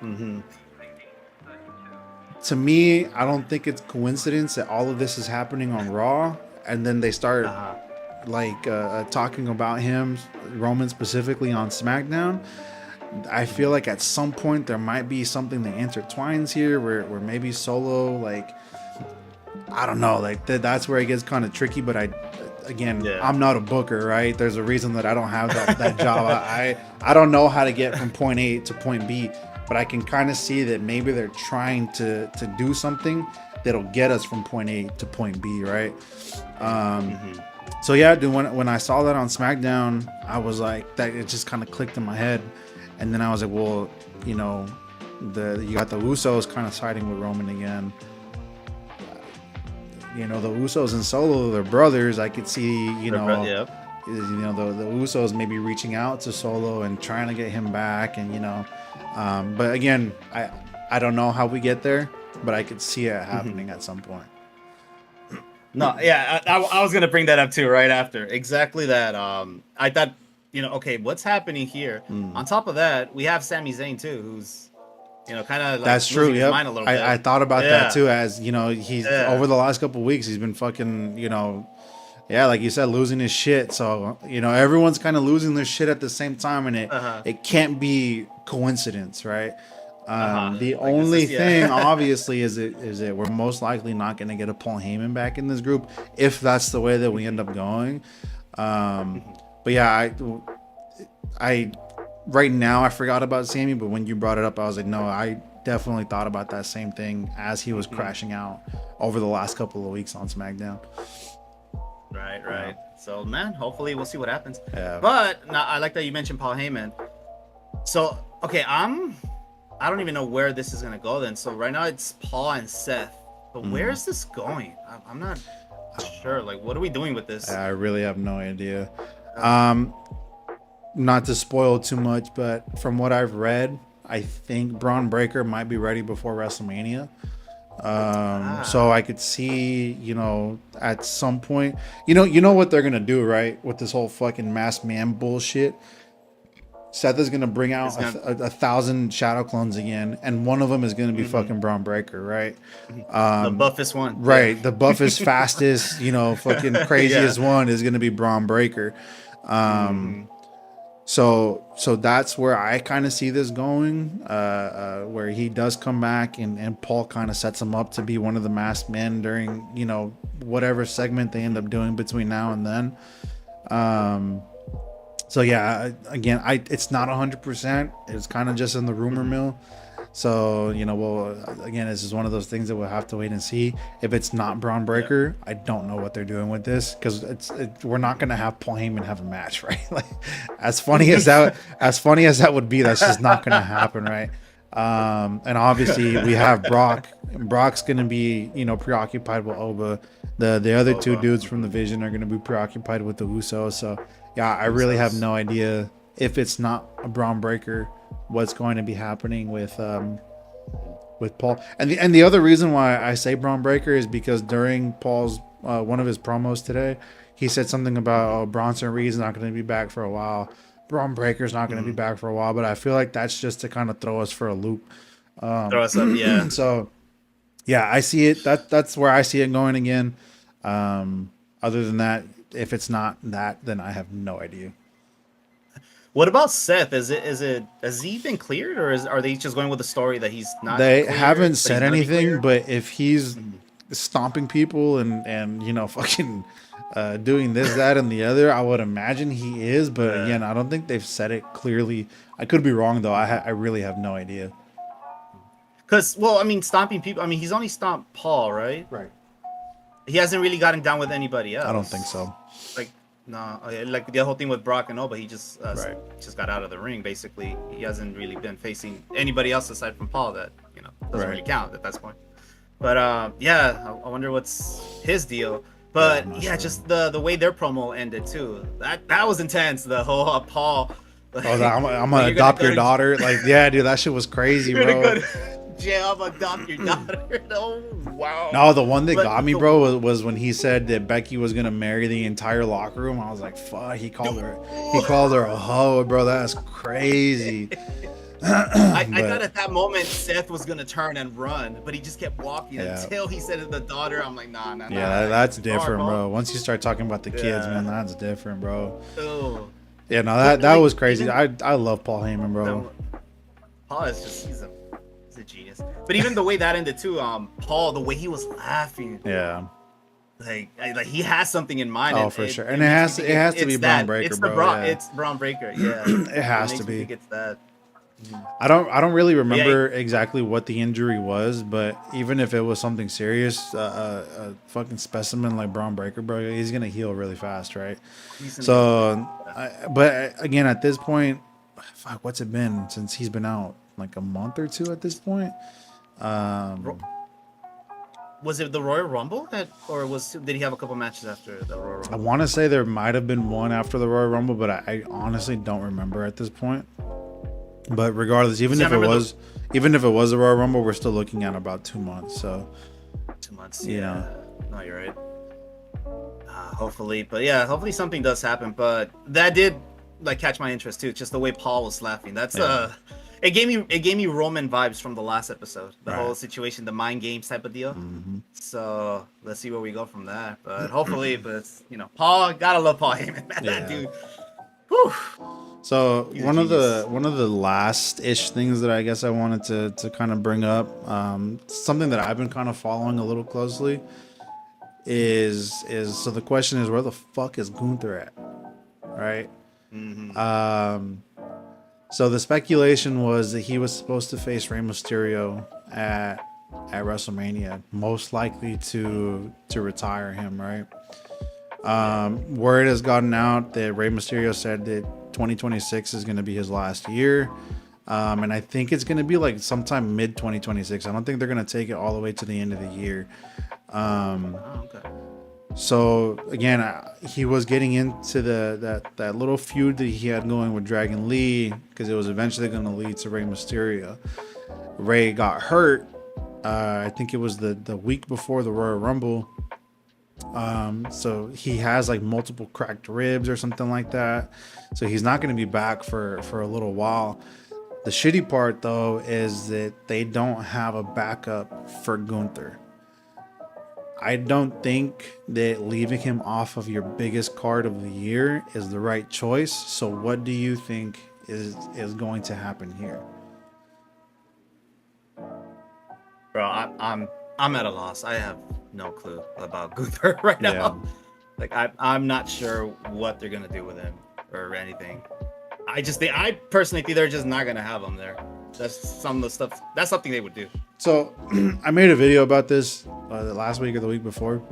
to me, I don't think it's coincidence that all of this is happening on Raw, and then they start talking about him, Roman specifically, on SmackDown. I feel like at some point there might be something that intertwines here, where maybe Solo, like, I don't know, like that's where it gets kind of tricky. But I'm not a booker, right? There's a reason that I don't have that job. I don't know how to get from point A to point B, but I can kind of see that maybe they're trying to do something that'll get us from point A to point B, right? So yeah, dude, when I saw that on SmackDown, I was like, that it just kind of clicked in my head, and then I was like, well, you know, you got the Usos kind of siding with Roman again. You know, the Usos and Solo, they're brothers. I could see, the Usos maybe reaching out to Solo and trying to get him back, and but again, I don't know how we get there, but I could see it happening at some point. No, yeah, I was gonna bring that up too right after. Exactly that. I thought, okay, what's happening here? On top of that, we have Sami Zayn too, who's kind of like that's true. Yep. I thought about that too. As he's over the last couple of weeks, he's been fucking, like you said, losing his shit. So everyone's kind of losing their shit at the same time, and it can't be coincidence, right? The only thing, obviously, is that we're most likely not going to get a Paul Heyman back in this group if that's the way that we end up going. But yeah, I right now I forgot about Sammy, but when you brought it up, I was like, no, I definitely thought about that same thing as he was crashing out over the last couple of weeks on SmackDown. Right. So man, hopefully we'll see what happens. Yeah. But now, I like that you mentioned Paul Heyman. So okay, I don't even know where this is gonna go then. So right now it's Paul and Seth, but where is this going? I'm not sure. Like, what are we doing with this? I really have no idea. Not to spoil too much, but from what I've read, I think Braun Breaker might be ready before WrestleMania. So I could see, at some point, you know what they're gonna do, right? With this whole fucking masked man bullshit. Seth is gonna bring out a 1,000 shadow clones again, and one of them is gonna be fucking Braun Breaker, right? The buffest one, right? The buffest, fastest, fucking craziest one is gonna be Braun Breaker. So that's where I kind of see this going, where he does come back and Paul kind of sets him up to be one of the masked men during, whatever segment they end up doing between now and then. So yeah, again, it's not 100%. It's kind of just in the rumor mill. So, again, this is one of those things that we'll have to wait and see. If it's not Braun Breaker, I don't know what they're doing with this, because we're not going to have Paul Heyman have a match, right? Like, as funny as that would be, that's just not going to happen, right? And obviously we have Brock. Brock's going to be, preoccupied with Oba. The other two dudes from the Vision are going to be preoccupied with the Usos. So yeah, I really have no idea if it's not a Braun Breaker, what's going to be happening with Paul. And the other reason why I say Braun Breaker is because during Paul's one of his promos today, he said something about Bronson Reed's not going to be back for a while. Braun Breaker's not going to be back for a while, but I feel like that's just to kind of throw us for a loop. Throw us up, yeah. So yeah, I see it. That's where I see it going again. Other than that, if it's not that, then I have no idea. What about Seth? Has he been cleared, or are they just going with the story that he's not? They haven't said anything, but if he's stomping people and fucking doing this, that, and the other. I would imagine he is, but Yeah. again, I don't think they've said it clearly. I could be wrong though. I really have no idea. Because, well, I mean, stomping people. I mean, he's only stomped Paul, right? Right. He hasn't really gotten down with anybody else. I don't think so. Like, no, like the whole thing with Brock and Oba, he just Right. just got out of the ring. Basically, he hasn't really been facing anybody else aside from Paul. That doesn't Right. really count at that point. But yeah, I wonder what's his deal. But I'm not yeah, sure. just the way their promo ended too. That was intense. The whole Paul. Oh, I'm like, gonna you're adopt go your to- daughter. Like, yeah, dude, that shit was crazy, You're bro. gonna go to jail. I'm gonna adopt your daughter. Oh wow. No, the one that But got me, the- bro, was when he said that Becky was gonna marry the entire locker room. I was like, fuck. He called her a hoe, bro. That's crazy. I But- thought at that moment Seth was gonna turn and run, but he just kept walking Yeah. until he said the daughter. I'm like, nah. Yeah, that's Hard, different, Paul. bro. Once you start talking about the kids, Yeah. man, that's different, bro. Oh, Yeah, no, that Like, was crazy. even- I love Paul Heyman, bro. Paul is just he's a genius. But even the way that ended too, Paul, the way he was laughing, Yeah. like he has something in mind. Oh, for sure. And it has to be it's Braun that. Breaker, It's the bro, yeah. It's Braun Breaker. Yeah, It has makes to me be. think it's that. I don't really remember exactly what the injury was, but even if it was something serious, a fucking specimen like Braun Breaker, bro, he's gonna heal really fast, right? So, but again, at this point, fuck, what's it been since he's been out? Like a month or two at this point. Was it the Royal Rumble or did he have a couple matches after the Royal I Rumble? want to say there might have been one after the Royal Rumble, but I honestly don't remember at this point. But regardless, even See, I if it remember was the Royal Rumble, we're still looking at about 2 months. So 2 months. Yeah. Yeah. No, you're right. Hopefully, but yeah, hopefully something does happen. But that did like catch my interest too. Just the way Paul was laughing. That's Yeah. it gave me Roman vibes from the last episode. The Right. whole situation, the mind games type of deal. Mhm. So let's see where we go from there. But hopefully, but it's, Paul, gotta love Paul Heyman, man. Yeah. That dude. Whew. So He's a one of genius. the last ish things that I guess I wanted to kind of bring up, something that I've been kind of following a little closely, is so the question is, where the fuck is Gunther at, right? So the speculation was that he was supposed to face Rey Mysterio at WrestleMania, most likely to retire him, right? Word has gotten out that Rey Mysterio said that 2026 is going to be his last year. And I think it's going to be like sometime mid 2026. I don't think they're going to take it all the way to the end of the year. Oh, okay. So again, he was getting into that little feud that he had going with Dragon Lee, because it was eventually going to lead to Rey Mysterio. Rey got hurt. I think it was the week before the Royal Rumble. So he has like multiple cracked ribs or something like that. So he's not going to be back for a little while. The shitty part though is that they don't have a backup for Gunther. I don't think that leaving him off of your biggest card of the year is the right choice. So what do you think is going to happen here? Bro, I'm at a loss. I have no clue about Gunther right now. Yeah. Like I'm not sure what they're gonna do with him or anything. I personally think they're just not gonna have him there. That's some of the stuff. That's something they would do. So I made a video about this last week or the week before.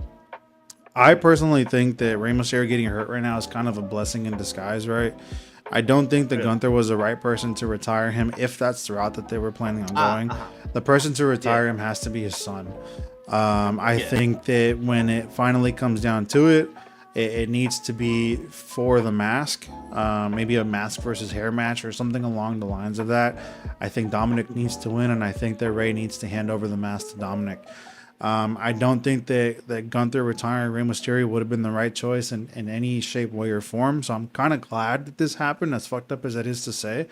I personally think that Rey Mysterio getting hurt right now is kind of a blessing in disguise, right? I don't think that Really? Gunther was the right person to retire him if that's the route that they were planning on going. Uh-huh. The person to retire him has to be his son. I Yeah. think that when it finally comes down to it, it needs to be for the mask, maybe a mask versus hair match or something along the lines of that. I think Dominic needs to win, and I think that Rey needs to hand over the mask to Dominic. I don't think that Gunther retiring Rey Mysterio would have been the right choice in any shape, way, or form. So I'm kind of glad that this happened, as fucked up as it is to say.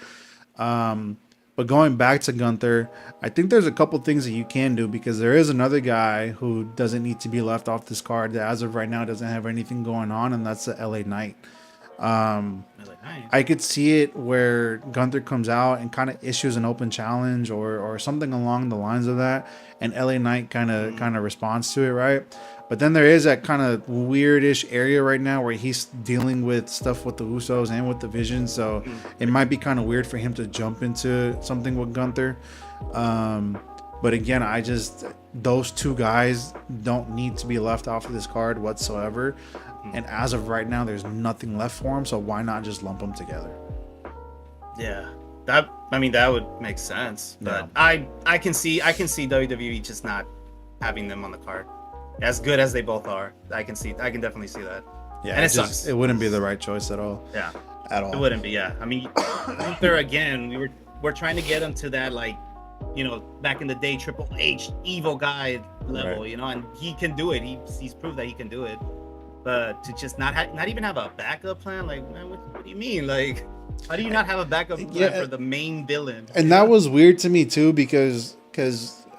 But going back to Gunther, I think there's a couple things that you can do, because there is another guy who doesn't need to be left off this card that as of right now doesn't have anything going on, and that's the LA Knight. I could see it where Gunther comes out and kind of issues an open challenge or something along the lines of that, and LA Knight kind of responds to it, right? But then there is that kind of weirdish area right now where he's dealing with stuff with the Usos and with the Vision, so it might be kind of weird for him to jump into something with Gunther. But again, those two guys don't need to be left off of this card whatsoever. And as of right now, there's nothing left for him, so why not just lump them together? Yeah, that would make sense. But yeah. I can see WWE just not having them on the card. As good as they both are, I can definitely see that. Yeah, and it sucks. It wouldn't be the right choice at all. Yeah, at all. It wouldn't be. Yeah, I mean, Gunther again. We're trying to get him to that, like, you know, back in the day, Triple H evil guy level, right. You know, and he can do it. He's proved that he can do it. But to just not even have a backup plan, like, man, what do you mean? Like, how do you not have a backup plan for the main villain? And that was weird to me too, because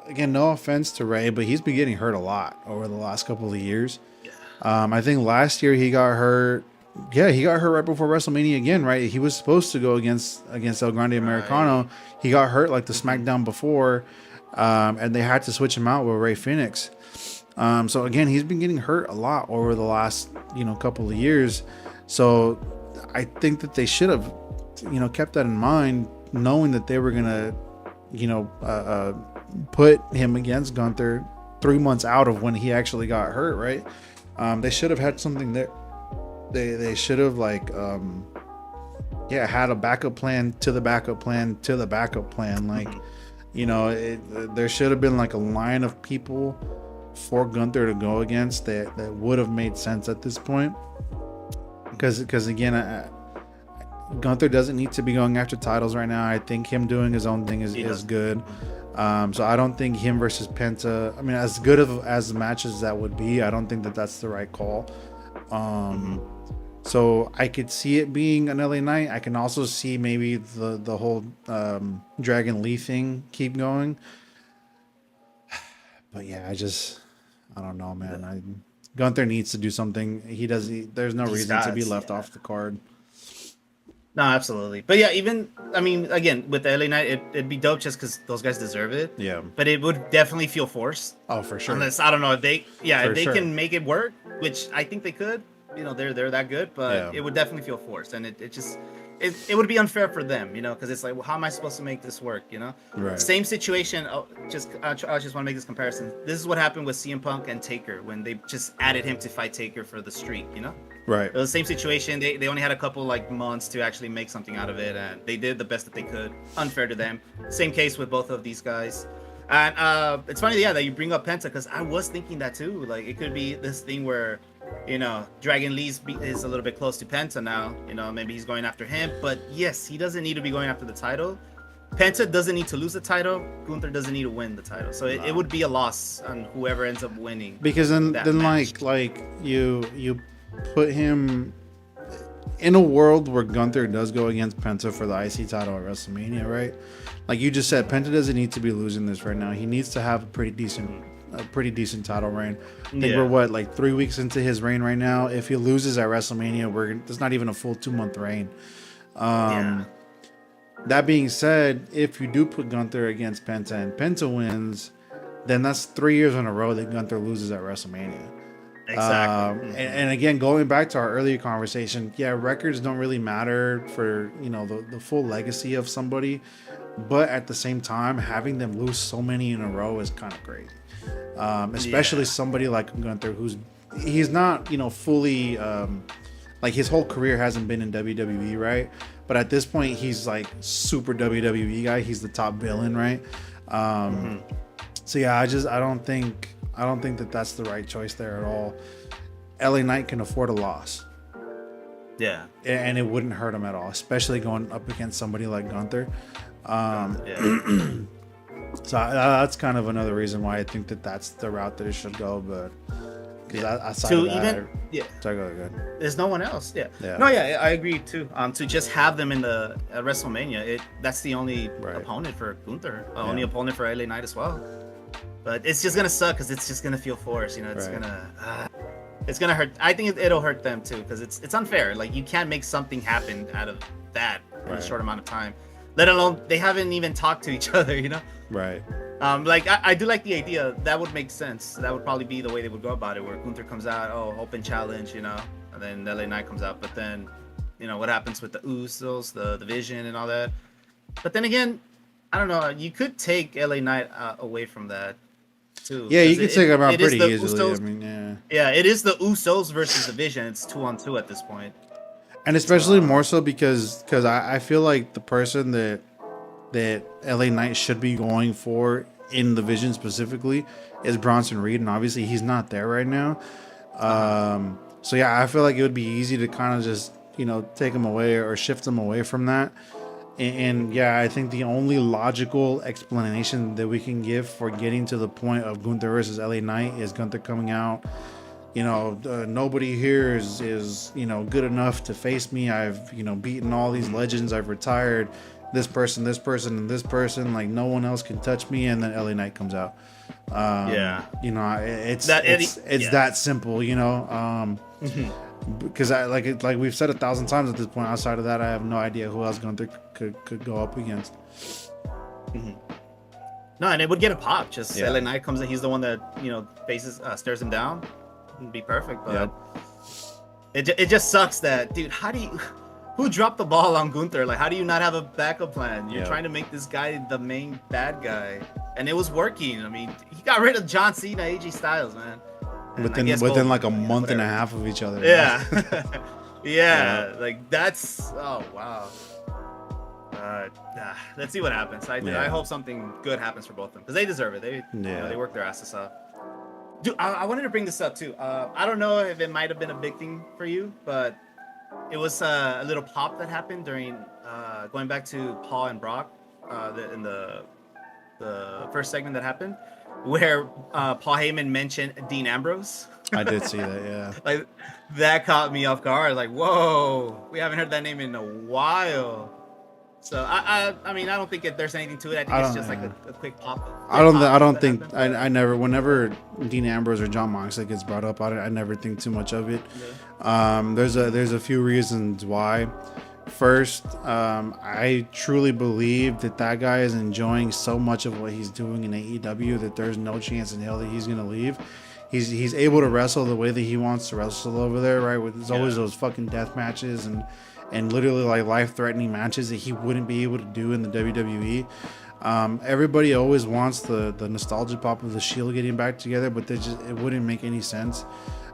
again, no offense to Ray, but he's been getting hurt a lot over the last couple of years. Yeah. I think last year he got hurt. Yeah, he got hurt right before WrestleMania again, right? He was supposed to go against El Grande Americano. Right. He got hurt like the SmackDown before, and they had to switch him out with Ray Phoenix. So again, he's been getting hurt a lot over the last, couple of years. So I think that they should have, kept that in mind, knowing that they were gonna, put him against Gunther 3 months out of when he actually got hurt, right? They should have had something there. They should have had a backup plan to the backup plan to the backup plan. Like, there should have been like a line of people for Gunther to go against that would have made sense at this point. Because again, Gunther doesn't need to be going after titles right now. I think him doing his own thing is good. So I don't think him versus Penta, I mean, as good as matches that would be, I don't think that that's the right call. So I could see it being an LA Knight. I can also see maybe the whole Dragon Lee thing keep going. But yeah, I don't know, man. Gunther needs to do something. There's no reason to be left off the card. No, absolutely. But yeah, again, with the LA Knight, it'd be dope just because those guys deserve it. Yeah. But it would definitely feel forced. Oh, for sure. Unless, I don't know, if they can make it work, which I think they could. They're that good, but it would definitely feel forced. And it would be unfair for them, because it's like, well, how am I supposed to make this work, Right. Same situation. I just want to make this comparison. This is what happened with CM Punk and Taker when they just added him to fight Taker for the streak, Right. It was the same situation. They only had a couple months to actually make something out of it, and they did the best that they could. Unfair to them. Same case with both of these guys. And it's funny, that you bring up Penta, because I was thinking that too. Like, it could be this thing where, Dragon Lee is a little bit close to Penta now. Maybe he's going after him. But yes, he doesn't need to be going after the title. Penta doesn't need to lose the title. Gunther doesn't need to win the title. So it would be a loss on whoever ends up winning. Because then match. like you put him in a world where Gunther does go against Penta for the IC title at WrestleMania, right? Like you just said, Penta doesn't need to be losing this right now. He needs to have a pretty decent title reign. I think we're 3 weeks into his reign right now. If he loses at WrestleMania, there's not even a full 2-month reign. That being said, if you do put Gunther against Penta and Penta wins, then that's 3 years in a row that Gunther loses at WrestleMania. Exactly. And again, going back to our earlier conversation, records don't really matter for the full legacy of somebody, but at the same time, having them lose so many in a row is kind of crazy. Especially somebody like Gunther, he's not fully like his whole career hasn't been in WWE, right? But at this point, he's like super WWE guy. He's the top villain, right? So yeah, I don't think that that's the right choice there at all. LA Knight can afford a loss. Yeah. And it wouldn't hurt him at all, especially going up against somebody like Gunther. So that's kind of another reason why I think that that's the route that it should go. But outside of that, sorry, go ahead. There's no one else. I agree too. To just have them in the WrestleMania, that's the only opponent for Gunther, only opponent for LA Knight as well. But it's just gonna suck because it's just gonna feel forced. It's gonna hurt. I think it'll hurt them too because it's unfair. Like, you can't make something happen out of that in a short amount of time. Let alone they haven't even talked to each other, you know. Right. Like I do like the idea. That would make sense. That would probably be the way they would go about it, where Gunther comes out, oh, open challenge, you know, and then LA Knight comes out. But then, you know, what happens with the Usos, the Vision, and all that. But then again, I don't know. You could take LA Knight away from that too. Yeah, you could take him out pretty easily. Usos, I mean, yeah. Yeah, it is the Usos versus the Vision. It's 2-on-2 at this point. And especially more so because I feel like the person that LA Knight should be going for in the Vision specifically is Bronson Reed, and obviously he's not there right now. So yeah, I feel like it would be easy to kind of just, you know, take him away or shift him away from that. And yeah, I think the only logical explanation that we can give for getting to the point of Gunther versus LA Knight is Gunther coming out, you know, nobody here is, you know, good enough to face me. I've, you know, beaten all these legends. I've retired this person, and this person. Like, no one else can touch me. And then LA Knight comes out. You know, it's that simple, you know. Because I like we've said 1,000 times at this point. Outside of that, I have no idea who else Gunther could go up against. No, and it would get a pop. Just LA Knight comes in. He's the one that, you know, faces stares him down. It'd be perfect. But it just sucks that, dude. Who dropped the ball on Gunther? Like, how do you not have a backup plan? You're trying to make this guy the main bad guy, and it was working. I mean, he got rid of John Cena, AJ Styles, man. Within like a month and a half of each other. Yeah. Yeah. Like, that's, oh wow. Let's see what happens. I hope something good happens for both of them, because they deserve it. They you know, they work their asses off. Dude, I wanted to bring this up too. I don't know if it might have been a big thing for you, but it was a little pop that happened during going back to Paul and Brock in the first segment that happened, where Paul Heyman mentioned Dean Ambrose. I did see that, yeah. Like, that caught me off guard. Like, whoa, we haven't heard that name in a while. So I mean, I don't think there's anything to it. I think it's just like a quick pop. Whenever Dean Ambrose or John Moxley gets brought up on it, I never think too much of it. There's a few reasons why. First, I truly believe that guy is enjoying so much of what he's doing in AEW that there's no chance in hell that he's gonna leave. He's able to wrestle the way that he wants to wrestle over there, right? There's always those fucking death matches and literally like life-threatening matches that he wouldn't be able to do in the WWE. Everybody always wants the nostalgia pop of the Shield getting back together, but it wouldn't make any sense.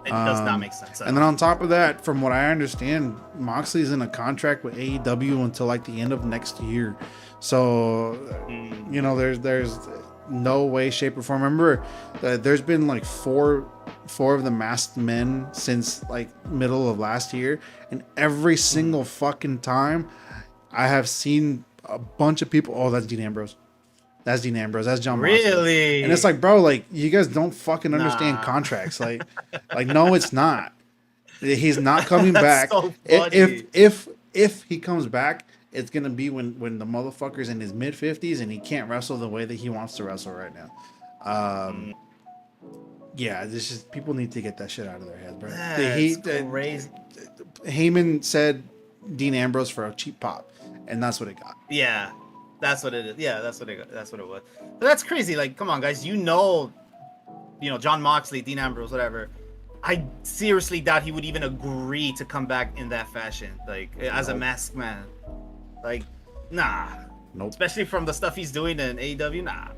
It does not make sense. And then on top of that, from what I understand, Moxley's in a contract with AEW until like the end of next year. So, you know, there's no way, shape, or form. Remember, there's been like four of the Masked Men since like middle of last year, and every single fucking time I have seen a bunch of people. Oh, that's Dean Ambrose. That's Dean Ambrose. That's John Moxley. Really? And it's like, bro, like, you guys don't fucking understand contracts. Like no, it's not. He's not coming back. So if he comes back, it's gonna be when the motherfucker's in his mid-50s and he can't wrestle the way that he wants to wrestle right now. Yeah, this is, people need to get that shit out of their heads, bro. That's crazy. Heyman said Dean Ambrose for a cheap pop, and that's what it got. Yeah, that's what it is. Yeah, that's what it was. But that's crazy. Like, come on, guys. You know, John Moxley, Dean Ambrose, whatever. I seriously doubt he would even agree to come back in that fashion, like as a masked man. Like, nah. Nope. Especially from the stuff he's doing in AEW, nah.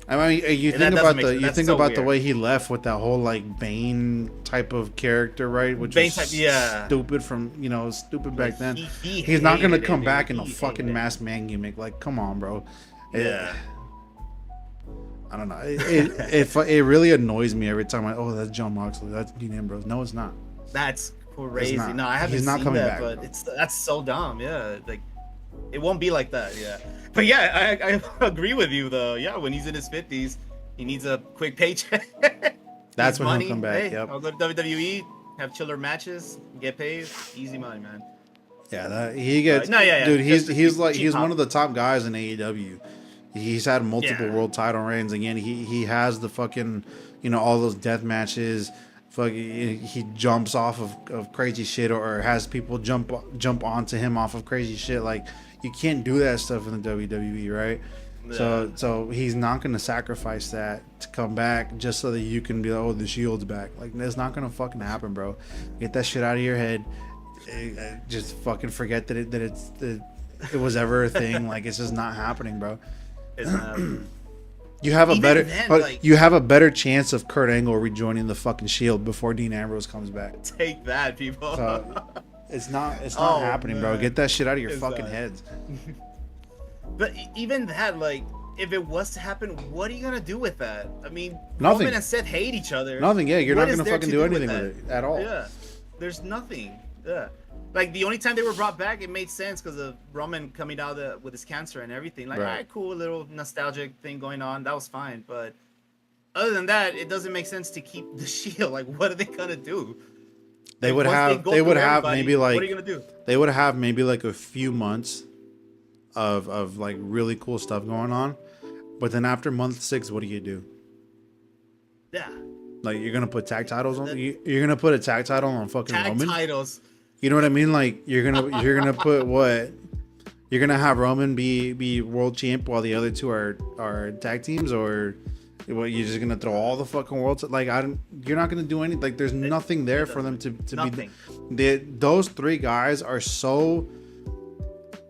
I mean, you think about the way he left with that whole like Bane type of character, right? Which was stupid stupid back then. He's not gonna come back in a fucking masked man gimmick. Like, come on, bro. Yeah. I don't know. It really annoys me every time that's John Moxley. That's Dean Ambrose. No, it's not. That's crazy. No, I haven't seen that, but that's so dumb. Yeah, like, it won't be like that. Yeah. But yeah, I agree with you though. Yeah, when he's in his 50s, he needs a quick paycheck. That's when he'll come back. Hey, I'll go to WWE, have chiller matches, get paid, easy money, man. Yeah, he gets. Dude, he's one of the top guys in AEW. He's had multiple world title reigns. Again, he has the fucking, all those death matches. he jumps off of crazy shit, or has people jump onto him off of crazy shit. Like, you can't do that stuff in the WWE, right? Yeah. So he's not gonna sacrifice that to come back just so that you can be like, oh, the Shield's back. Like, that's not gonna fucking happen, bro. Get that shit out of your head. Just fucking forget that it was ever a thing. Like, it's just not happening, bro. It's not. You have a Even better then, like- you have a better chance of Kurt Angle rejoining the fucking Shield before Dean Ambrose comes back. Take that, people. So it's not Oh, happening, bro. man. Get that shit out of your It's fucking not. heads. But even that, like, if it was to happen, what are you gonna do with that? I mean, Nothing. Roman and Seth hate each other. Nothing. Yeah, you're What not is gonna there fucking to do with anything that? with it at all. Yeah, there's nothing. Yeah, like the only time they were brought back, it made sense because of Roman coming out with his cancer and everything. Like, Right. all right, cool, little nostalgic thing going on. That was fine. But other than that, it doesn't make sense to keep the Shield. Like, what are they gonna do? They Like, would once have go they would through have everybody, maybe like what are you gonna do? they would have maybe like a few months of like really cool stuff going on, but then after month 6, what do you do? Yeah, Like, you're gonna put tag titles on? You're gonna put a tag title on fucking tag Roman? titles. You know what I mean? Like, you're gonna put what? You're gonna have Roman be world champ while the other two are tag teams, or what? You're just gonna throw all the fucking world? Like, you're not gonna do anything. Like, there's nothing there for them to Nothing. be. Those 3 guys are so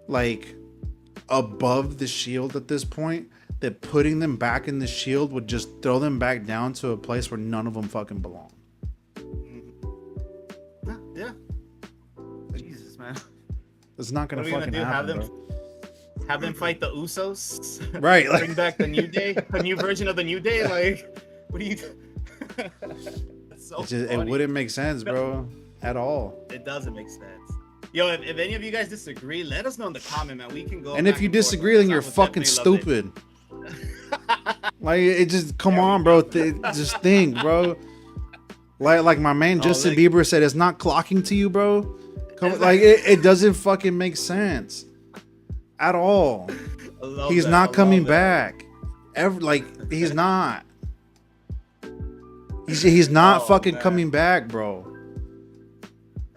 like above the Shield at this point that putting them back in the Shield would just throw them back down to a place where none of them fucking belong. Yeah. Jesus, man. It's not gonna What are we fucking gonna do? happen, Have them fight the Usos? Right, like- Bring back the New Day, a new version of the New Day. Like, what do you? That's so It funny. wouldn't make sense, bro, at all. It doesn't make sense. Yo, if any of you guys disagree, let us know in the comment, man. We can go. And back if you and forth disagree, on then this. I you're would fucking definitely love stupid. Like, it just come on, bro. Just think, bro. Like my man Justin look. Bieber said, it's not clocking to you, bro. It's Like, not- it doesn't fucking make sense at all. I love He's that. not I coming love that. back. He's not. He's not Oh, fucking man. coming back, bro.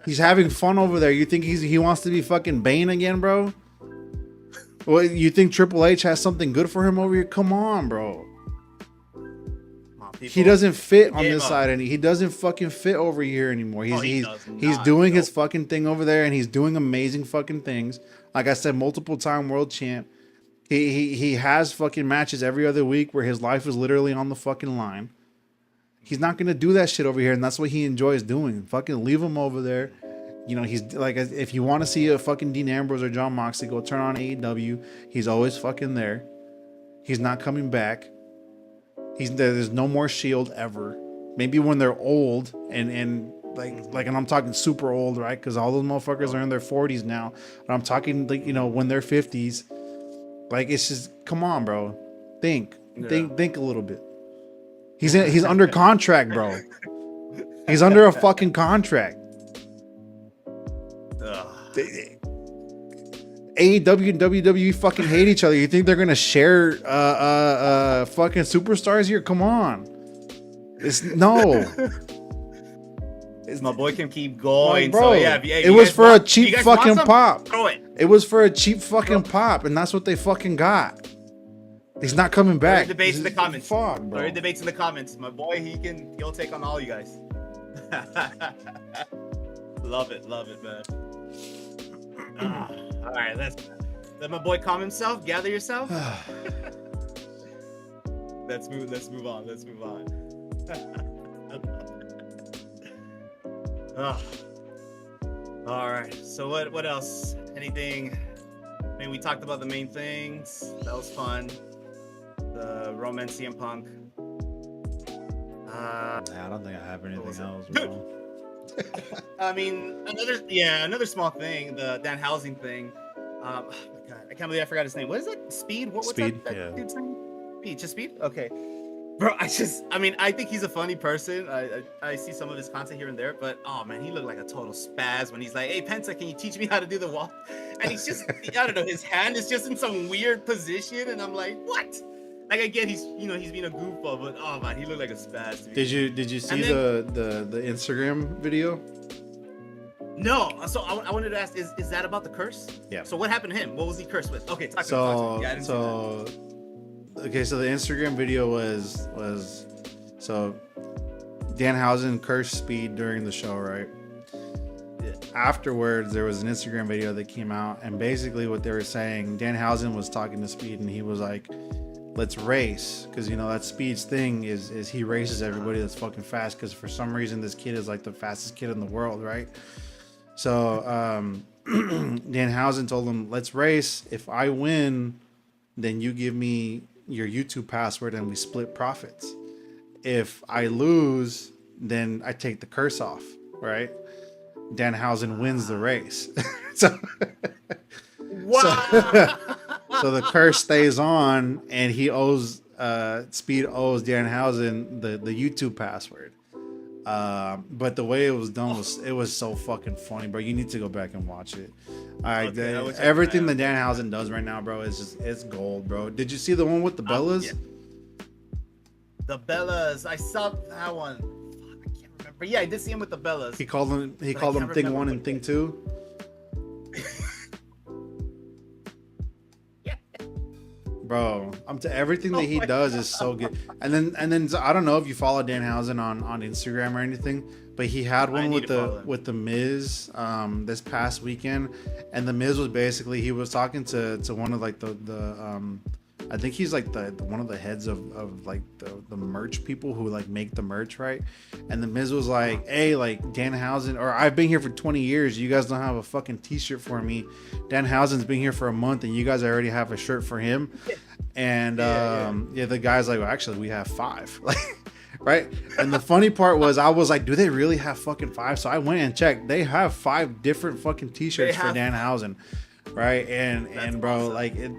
He's having fun over there. You think he wants to be fucking Bane again, bro? Well, you think Triple H has something good for him over here? Come on, bro. Come on, He people. doesn't fit on Give this up. side, and he doesn't fucking fit over here anymore. Oh, he He's does he's not. doing his Nope. fucking thing over there, and he's doing amazing fucking things. Like I said, multiple time world champ. He has fucking matches every other week where his life is literally on the fucking line. He's not gonna do that shit over here, and that's what he enjoys doing. Fucking leave him over there. You know, he's like, if you want to see a fucking Dean Ambrose or John Moxley, go turn on AEW. He's always fucking there. He's not coming back. There's no more Shield ever. Maybe when they're old and I'm talking super old, right? Because all those motherfuckers are in their 40s now. But I'm talking, like, you know, when they're 50s. Like, it's just, come on, bro. Think a little bit. He's under contract, bro. He's under a fucking contract. Ugh. AEW and WWE fucking hate each other. You think they're gonna share fucking superstars here? Come on. My boy can keep going. Bro, So yeah, it was for a cheap fucking pop. Throw it. It was for a cheap fucking pop, and that's what they fucking got. He's not coming back. Debates in the comments. Fuck, bro. Flurry debates in the comments. My boy, he'll take on all you guys. Love it, man. All right, let my boy calm himself. Gather yourself. Let's move on. All right. So what else? Anything? I mean, we talked about the main things. That was fun. The Roman CM Punk. I don't think I have anything was it? else, bro. I mean, another small thing. The Dan Housing thing. Oh my God, I can't believe I forgot his name. What is it? Speed? What's Speed, that yeah. dude's name? Speed, just Speed? Okay. Bro, I think he's a funny person. I see some of his content here and there, but oh man, he looked like a total spaz when he's like, "Hey Penta, can you teach me how to do the walk?" And he's just, I don't know, his hand is just in some weird position, and I'm like, what? Like again, he's being a goofball, but oh man, he looked like a spaz to me. Did you see the Instagram video? No, so I wanted to ask, is that about the curse? Yeah. So what happened to him? What was he cursed with? Okay, talk So to me. Yeah, I didn't see okay, so the Instagram video was so Danhausen cursed Speed during the show, right? Yeah. Afterwards, there was an Instagram video that came out, and basically what they were saying, Danhausen was talking to Speed, and he was like, "Let's race," because that Speed's thing is he races everybody that's fucking fast, because for some reason this kid is like the fastest kid in the world, right? So Danhausen told him, "Let's race. If I win, then you give me your YouTube password and we split profits. If I lose, then I take the curse off," right? Danhausen wins the race. so, wow. so the curse stays on, and he owes Speed owes Danhausen the YouTube password. But the way it was done was so fucking funny, bro. You need to go back and watch it. Everything that Danhausen does right now, bro, it's gold, bro. Did you see the one with the Bellas? Yeah. The Bellas, I saw that one. Fuck, I can't remember. Yeah, I did see him with the Bellas. He called them Thing 1 and Thing 2. Bro, everything that he does is so good. And then I don't know if you follow Danhausen on Instagram or anything, but he had one with the Miz this past weekend, and the Miz was basically, he was talking to one of like the I think he's like the one of the heads of like the merch people who like make the merch, right? And the Miz was like, "Hey, like Danhausen, or I've been here for 20 years. You guys don't have a fucking t-shirt for me. Danhausen's been here for a month, and you guys already have a shirt for him." And the guy's like, "Well, actually, we have 5." Like, right? And the funny part was, I was like, "Do they really have fucking 5?" So I went and checked. They have 5 different fucking t-shirts for Danhausen, right? And bro, awesome. Like it.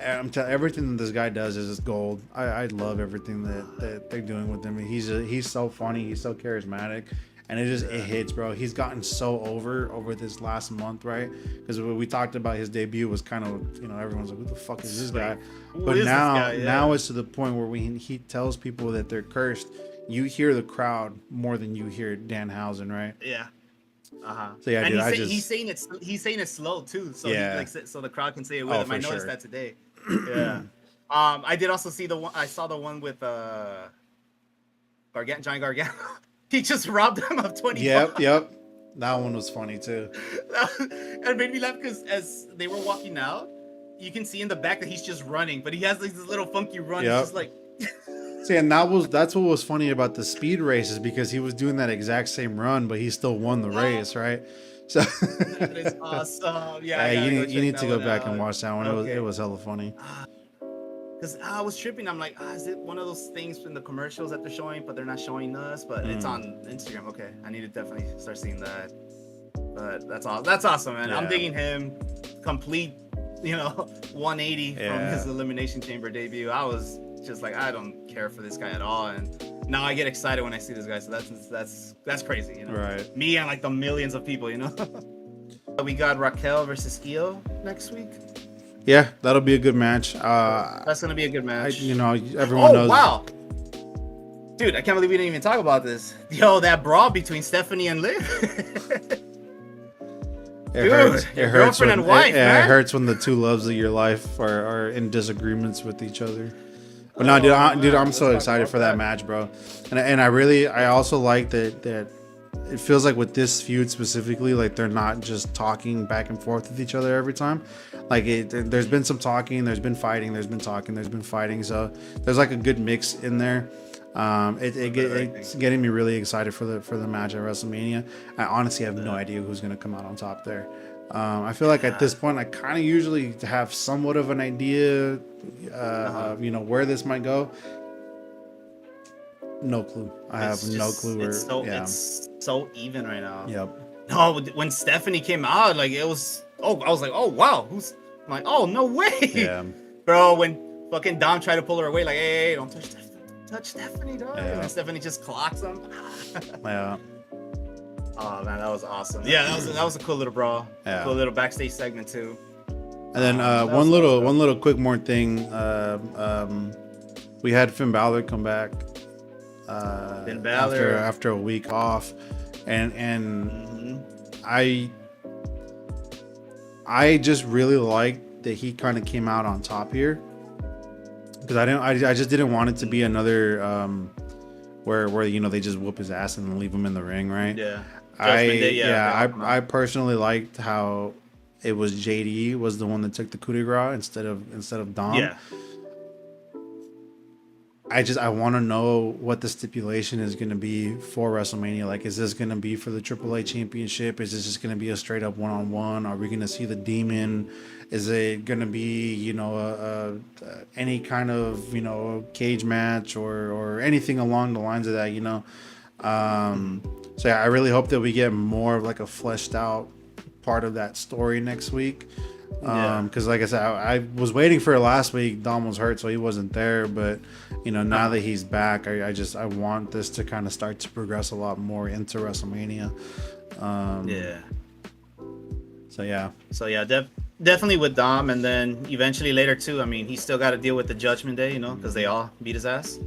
I'm telling, everything that this guy does is just gold. I love everything that they're doing with him. He's so funny. He's so charismatic, and it hits, bro. He's gotten so over this last month, right? Because we talked about his debut was kind of, everyone's like, "Who the fuck is this guy?" But now it's to the point where he tells people that they're cursed. You hear the crowd more than you hear Danhausen, right? Yeah. So yeah, and dude, he's saying it slow too, so so the crowd can say it with him. I noticed that today. Yeah. I did also see the one. I saw the one with Giant Gargano. He just robbed him of 20. Yep. That one was funny too. It made me laugh because as they were walking out, you can see in the back that he's just running, but he has like this little funky run. Yep. It's just like. See, and that's what was funny about the speed races, because he was doing that exact same run, but he still won the race, right? So that is awesome. Yeah, you need to go back and watch that one. Okay. It was hella funny. Because I was tripping. I'm like, is it one of those things in the commercials that they're showing, but they're not showing us? But it's on Instagram. Okay, I need to definitely start seeing that. But that's awesome, man. Yeah. I'm digging him. Complete, 180 from his Elimination Chamber debut. I was just like, I don't care for this guy at all, and now I get excited when I see this guy. So that's crazy, Right. Me and like the millions of people, We got Raquel versus Io next week. Yeah, that'll be a good match. That's gonna be a good match. Everyone knows. Oh wow, dude! I can't believe we didn't even talk about this. Yo, that brawl between Stephanie and Liv. It hurts girlfriend and wife, man. It hurts when the two loves of your life are in disagreements with each other. But no, dude, I'm so excited for that match, bro. And I also like that it feels like with this feud specifically, like they're not just talking back and forth with each other every time. Like there's been some talking, there's been fighting, there's been talking, there's been fighting. So there's like a good mix in there. It's getting me really excited for the match at WrestleMania. I honestly have no idea who's gonna come out on top there. I feel like at this point, I kind of usually have somewhat of an idea, where this might go. No clue. I have no clue. It's so even right now. Yep. No, when Stephanie came out, like it was. Oh, I was like, oh wow, I'm like, oh no way. Yeah. Bro, when fucking Dom tried to pull her away, like, hey, don't touch Stephanie, dog. Yeah. And Stephanie just clocks him. Yeah. Oh man, that was awesome. Yeah, that was a cool little brawl. Yeah. Cool little backstage segment too. And then one little quick more thing. we had Finn Balor come back Finn Balor after a week off, and Mhm. I just really liked that he kind of came out on top here, because I just didn't want it to be another where you know they just whoop his ass and then leave him in the ring, right? Yeah. I Judgment Day, yeah. they all come I out. personally liked how it was JD was the one that took the coup de grace instead of Dom. Yeah. I want to know what the stipulation is going to be for WrestleMania. Like, is this going to be for the AAA Championship? Is this just going to be a straight up one-on-one? Are we going to see the Demon? Is it going to be, you know, any kind of, you know, cage match or anything along the lines of that, you know? So yeah, I really hope that we get more of like a fleshed out part of that story next week. Yeah. Because like I said, I was waiting for it last week. Dom was hurt, so he wasn't there. But you know, now that he's back, I want this to kind of start to progress a lot more into WrestleMania. Yeah. So yeah, So yeah, definitely with Dom, and then eventually later too. I mean, he still got to deal with the Judgment Day, you know, because they all beat his ass.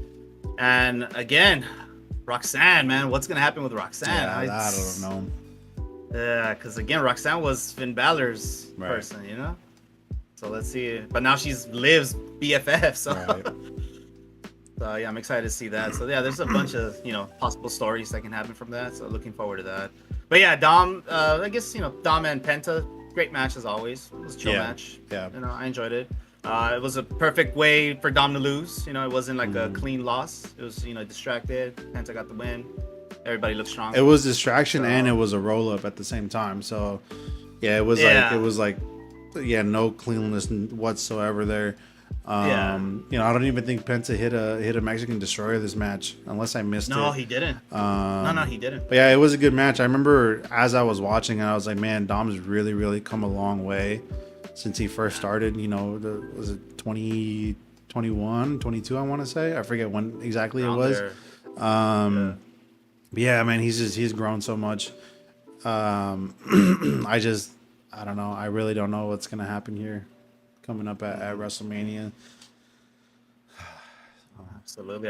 And again, Roxanne, man, what's gonna happen with Roxanne? yeah, I don't know. Yeah, because again, Roxanne was Finn Balor's Right. person, you know. So let's see. But now she's Liv's BFF. So, Right. so yeah, I'm excited to see that. So yeah, there's a bunch of possible stories that can happen from that. So looking forward to that. But yeah, Dom. I guess Dom and Penta, great match as always. It was a chill Yeah. match. Yeah. I enjoyed it. It was a perfect way for Dom to lose. It wasn't like a clean loss. It was distracted. Penta got the win. Everybody looked strong. It was distraction So- and it was a roll up at the same time. So yeah, it was like no cleanliness whatsoever there. Yeah. I don't even think Penta hit a Mexican destroyer this match, unless I missed it. No, he didn't. No, he didn't. But yeah, it was a good match. I remember as I was watching, I was like, man, Dom's really, really come a long way since he first started. Was it 2021, 22? I want to say. I forget when exactly it was. There. But yeah, man, he's grown so much. I don't know. I really don't know what's gonna happen here coming up at WrestleMania. Absolutely.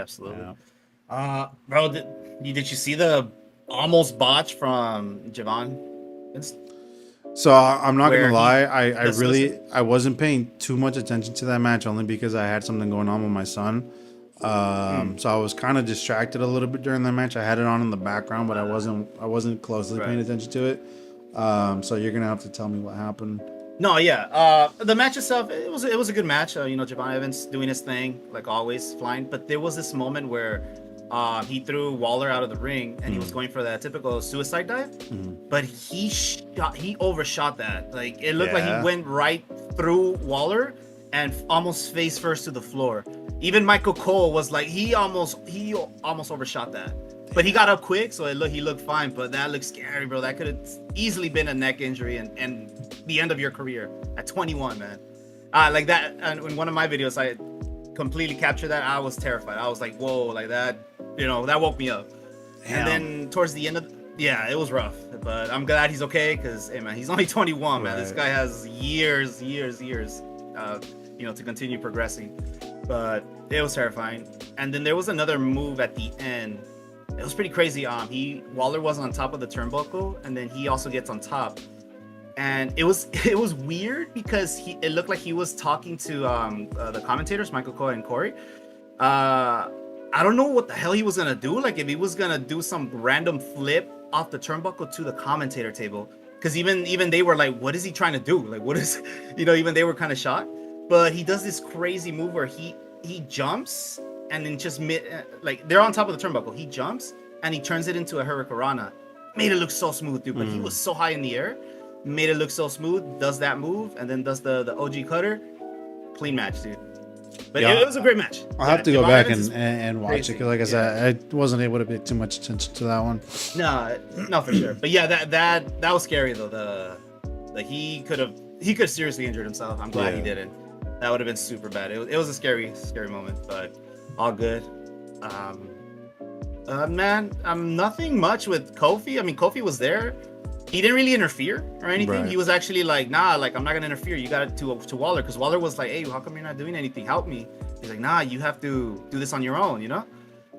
Yeah. Bro, did you see the almost botch from Javon? So I'm not Where gonna lie, I this really I wasn't paying too much attention to that match only because I had something going on with my son. So I was kind of distracted a little bit during that match. I had it on in the background, but I wasn't closely paying attention to it. So you're gonna have to tell me what happened. No, yeah. The match itself, it was a good match. Javon Evans doing his thing like always, flying. But there was this moment where he threw Waller out of the ring and he was going for that typical suicide dive, but he overshot that. Like it looked like he went right through Waller and almost face first to the floor. Even Michael Cole was like he almost overshot that, but he got up quick, so he looked fine. But that looked scary, bro. That could have easily been a neck injury and the end of your career at 21, man. Like that. And in one of my videos, I completely captured that. I was terrified. I was like, whoa, like that. That woke me up. Damn. And then towards the end of it was rough. But I'm glad he's okay because hey, man, he's only 21, man. This guy has years. To continue progressing. But it was terrifying. And then there was another move at the end. It was pretty crazy. Waller was on top of the turnbuckle, and then he also gets on top. And it was weird because it looked like he was talking to the commentators, Michael Cole and Corey. I don't know what the hell he was gonna do. Like if he was gonna do some random flip off the turnbuckle to the commentator table, because even they were like, "What is he trying to do? Like what is?" Even they were kind of shocked. But he does this crazy move where he jumps and then just like they're on top of the turnbuckle. He jumps and he turns it into a hurricanrana. Made it look so smooth, dude. But he was so high in the air, made it look so smooth. Does that move and then does the OG cutter. Clean match, dude. But Yeah, it was a great match. I'll have to go Javon back Evans and watch crazy. it because, like I said, I wasn't able to pay too much attention to that one. No, for sure. But yeah, that was scary though. He could have seriously injured himself. I'm glad he didn't. That would have been super bad. It was a scary moment, but all good. Man, nothing much with Kofi. I mean, Kofi was there. he didn't really interfere or anything. Right. He was actually like, nah, like I'm not gonna interfere. You got to Waller, because Waller was like, hey, how come you're not doing anything? Help me. He's like, nah, you have to do this on your own, you know.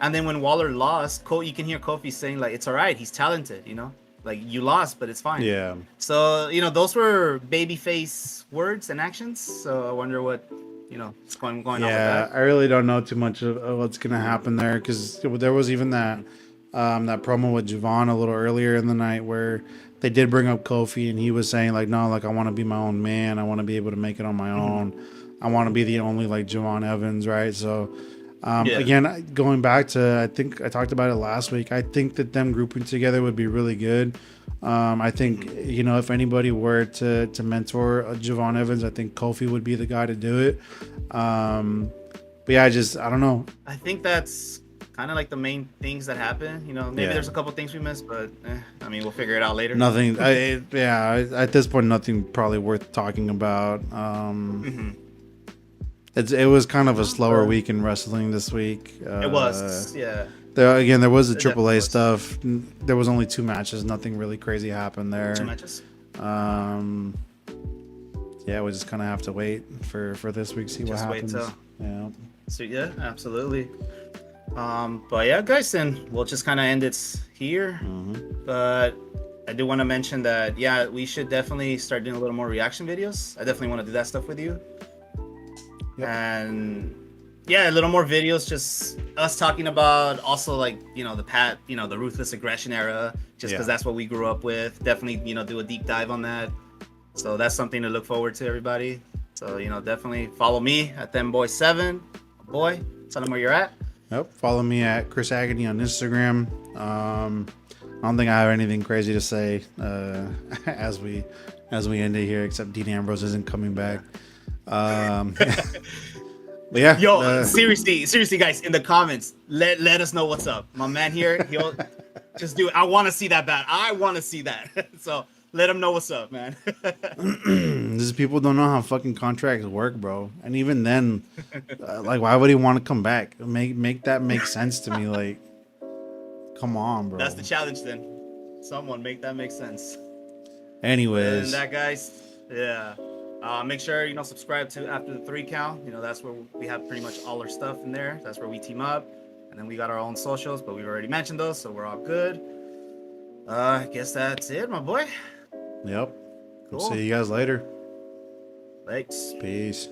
And then when Waller lost, you can hear Kofi saying like, it's all right, he's talented, you know. Like you lost, but it's fine. Yeah. So you know, those were babyface words and actions. So I wonder what is going on with that. I really don't know too much of what's gonna happen there, because there was even that promo with Javon a little earlier in the night where they did bring up Kofi, and he was saying like, no, like I want to be my own man. I want to be able to make it on my own. I want to be the only like Javon Evans, right? So again, going back to, I think I talked about it last week. I think that them grouping together would be really good. I think if anybody were to mentor Javon Evans, I think Kofi would be the guy to do it. But yeah, I don't know. I think that's kind of like the main things that happen. Maybe there's a couple things we missed, but I mean, we'll figure it out later. Nothing. At this point, nothing probably worth talking about. It was kind of a slower week in wrestling this week. It was, yeah. There was the AAA stuff. There was only 2 matches. Nothing really crazy happened there. 2 matches. Yeah, we just kind of have to wait for this week, see what happens. Yeah. So yeah, absolutely. But yeah, guys, then we'll just kind of end it here. But I do want to mention that we should definitely start doing a little more reaction videos. I definitely want to do that stuff with you. Yep. And a little more videos, just us talking about also like the ruthless aggression era, just because that's what we grew up with. Definitely do a deep dive on that. So that's something to look forward to, everybody. So definitely follow me at themboy7. Boy, tell them where you're at. Yep. Follow me at Chris Agony on Instagram. I don't think I have anything crazy to say as we end it here, except Dean Ambrose isn't coming back. But yeah. Yo, seriously, guys, in the comments, let us know what's up. My man here, he'll just do it. I want to see that bat. I want to see that. So let him know what's up, man. These people don't know how fucking contracts work, bro. And even then, like, why would he want to come back? Make that make sense to me. Like, come on, bro. That's the challenge, then. Someone make that make sense. Anyways, and that, guys, yeah. Make sure subscribe to After the 3 Count. That's where we have pretty much all our stuff in there. That's where we team up, and then we got our own socials, but we've already mentioned those, so we're all good. I guess that's it, my boy. Yep. Cool. We'll see you guys later. Thanks. Peace.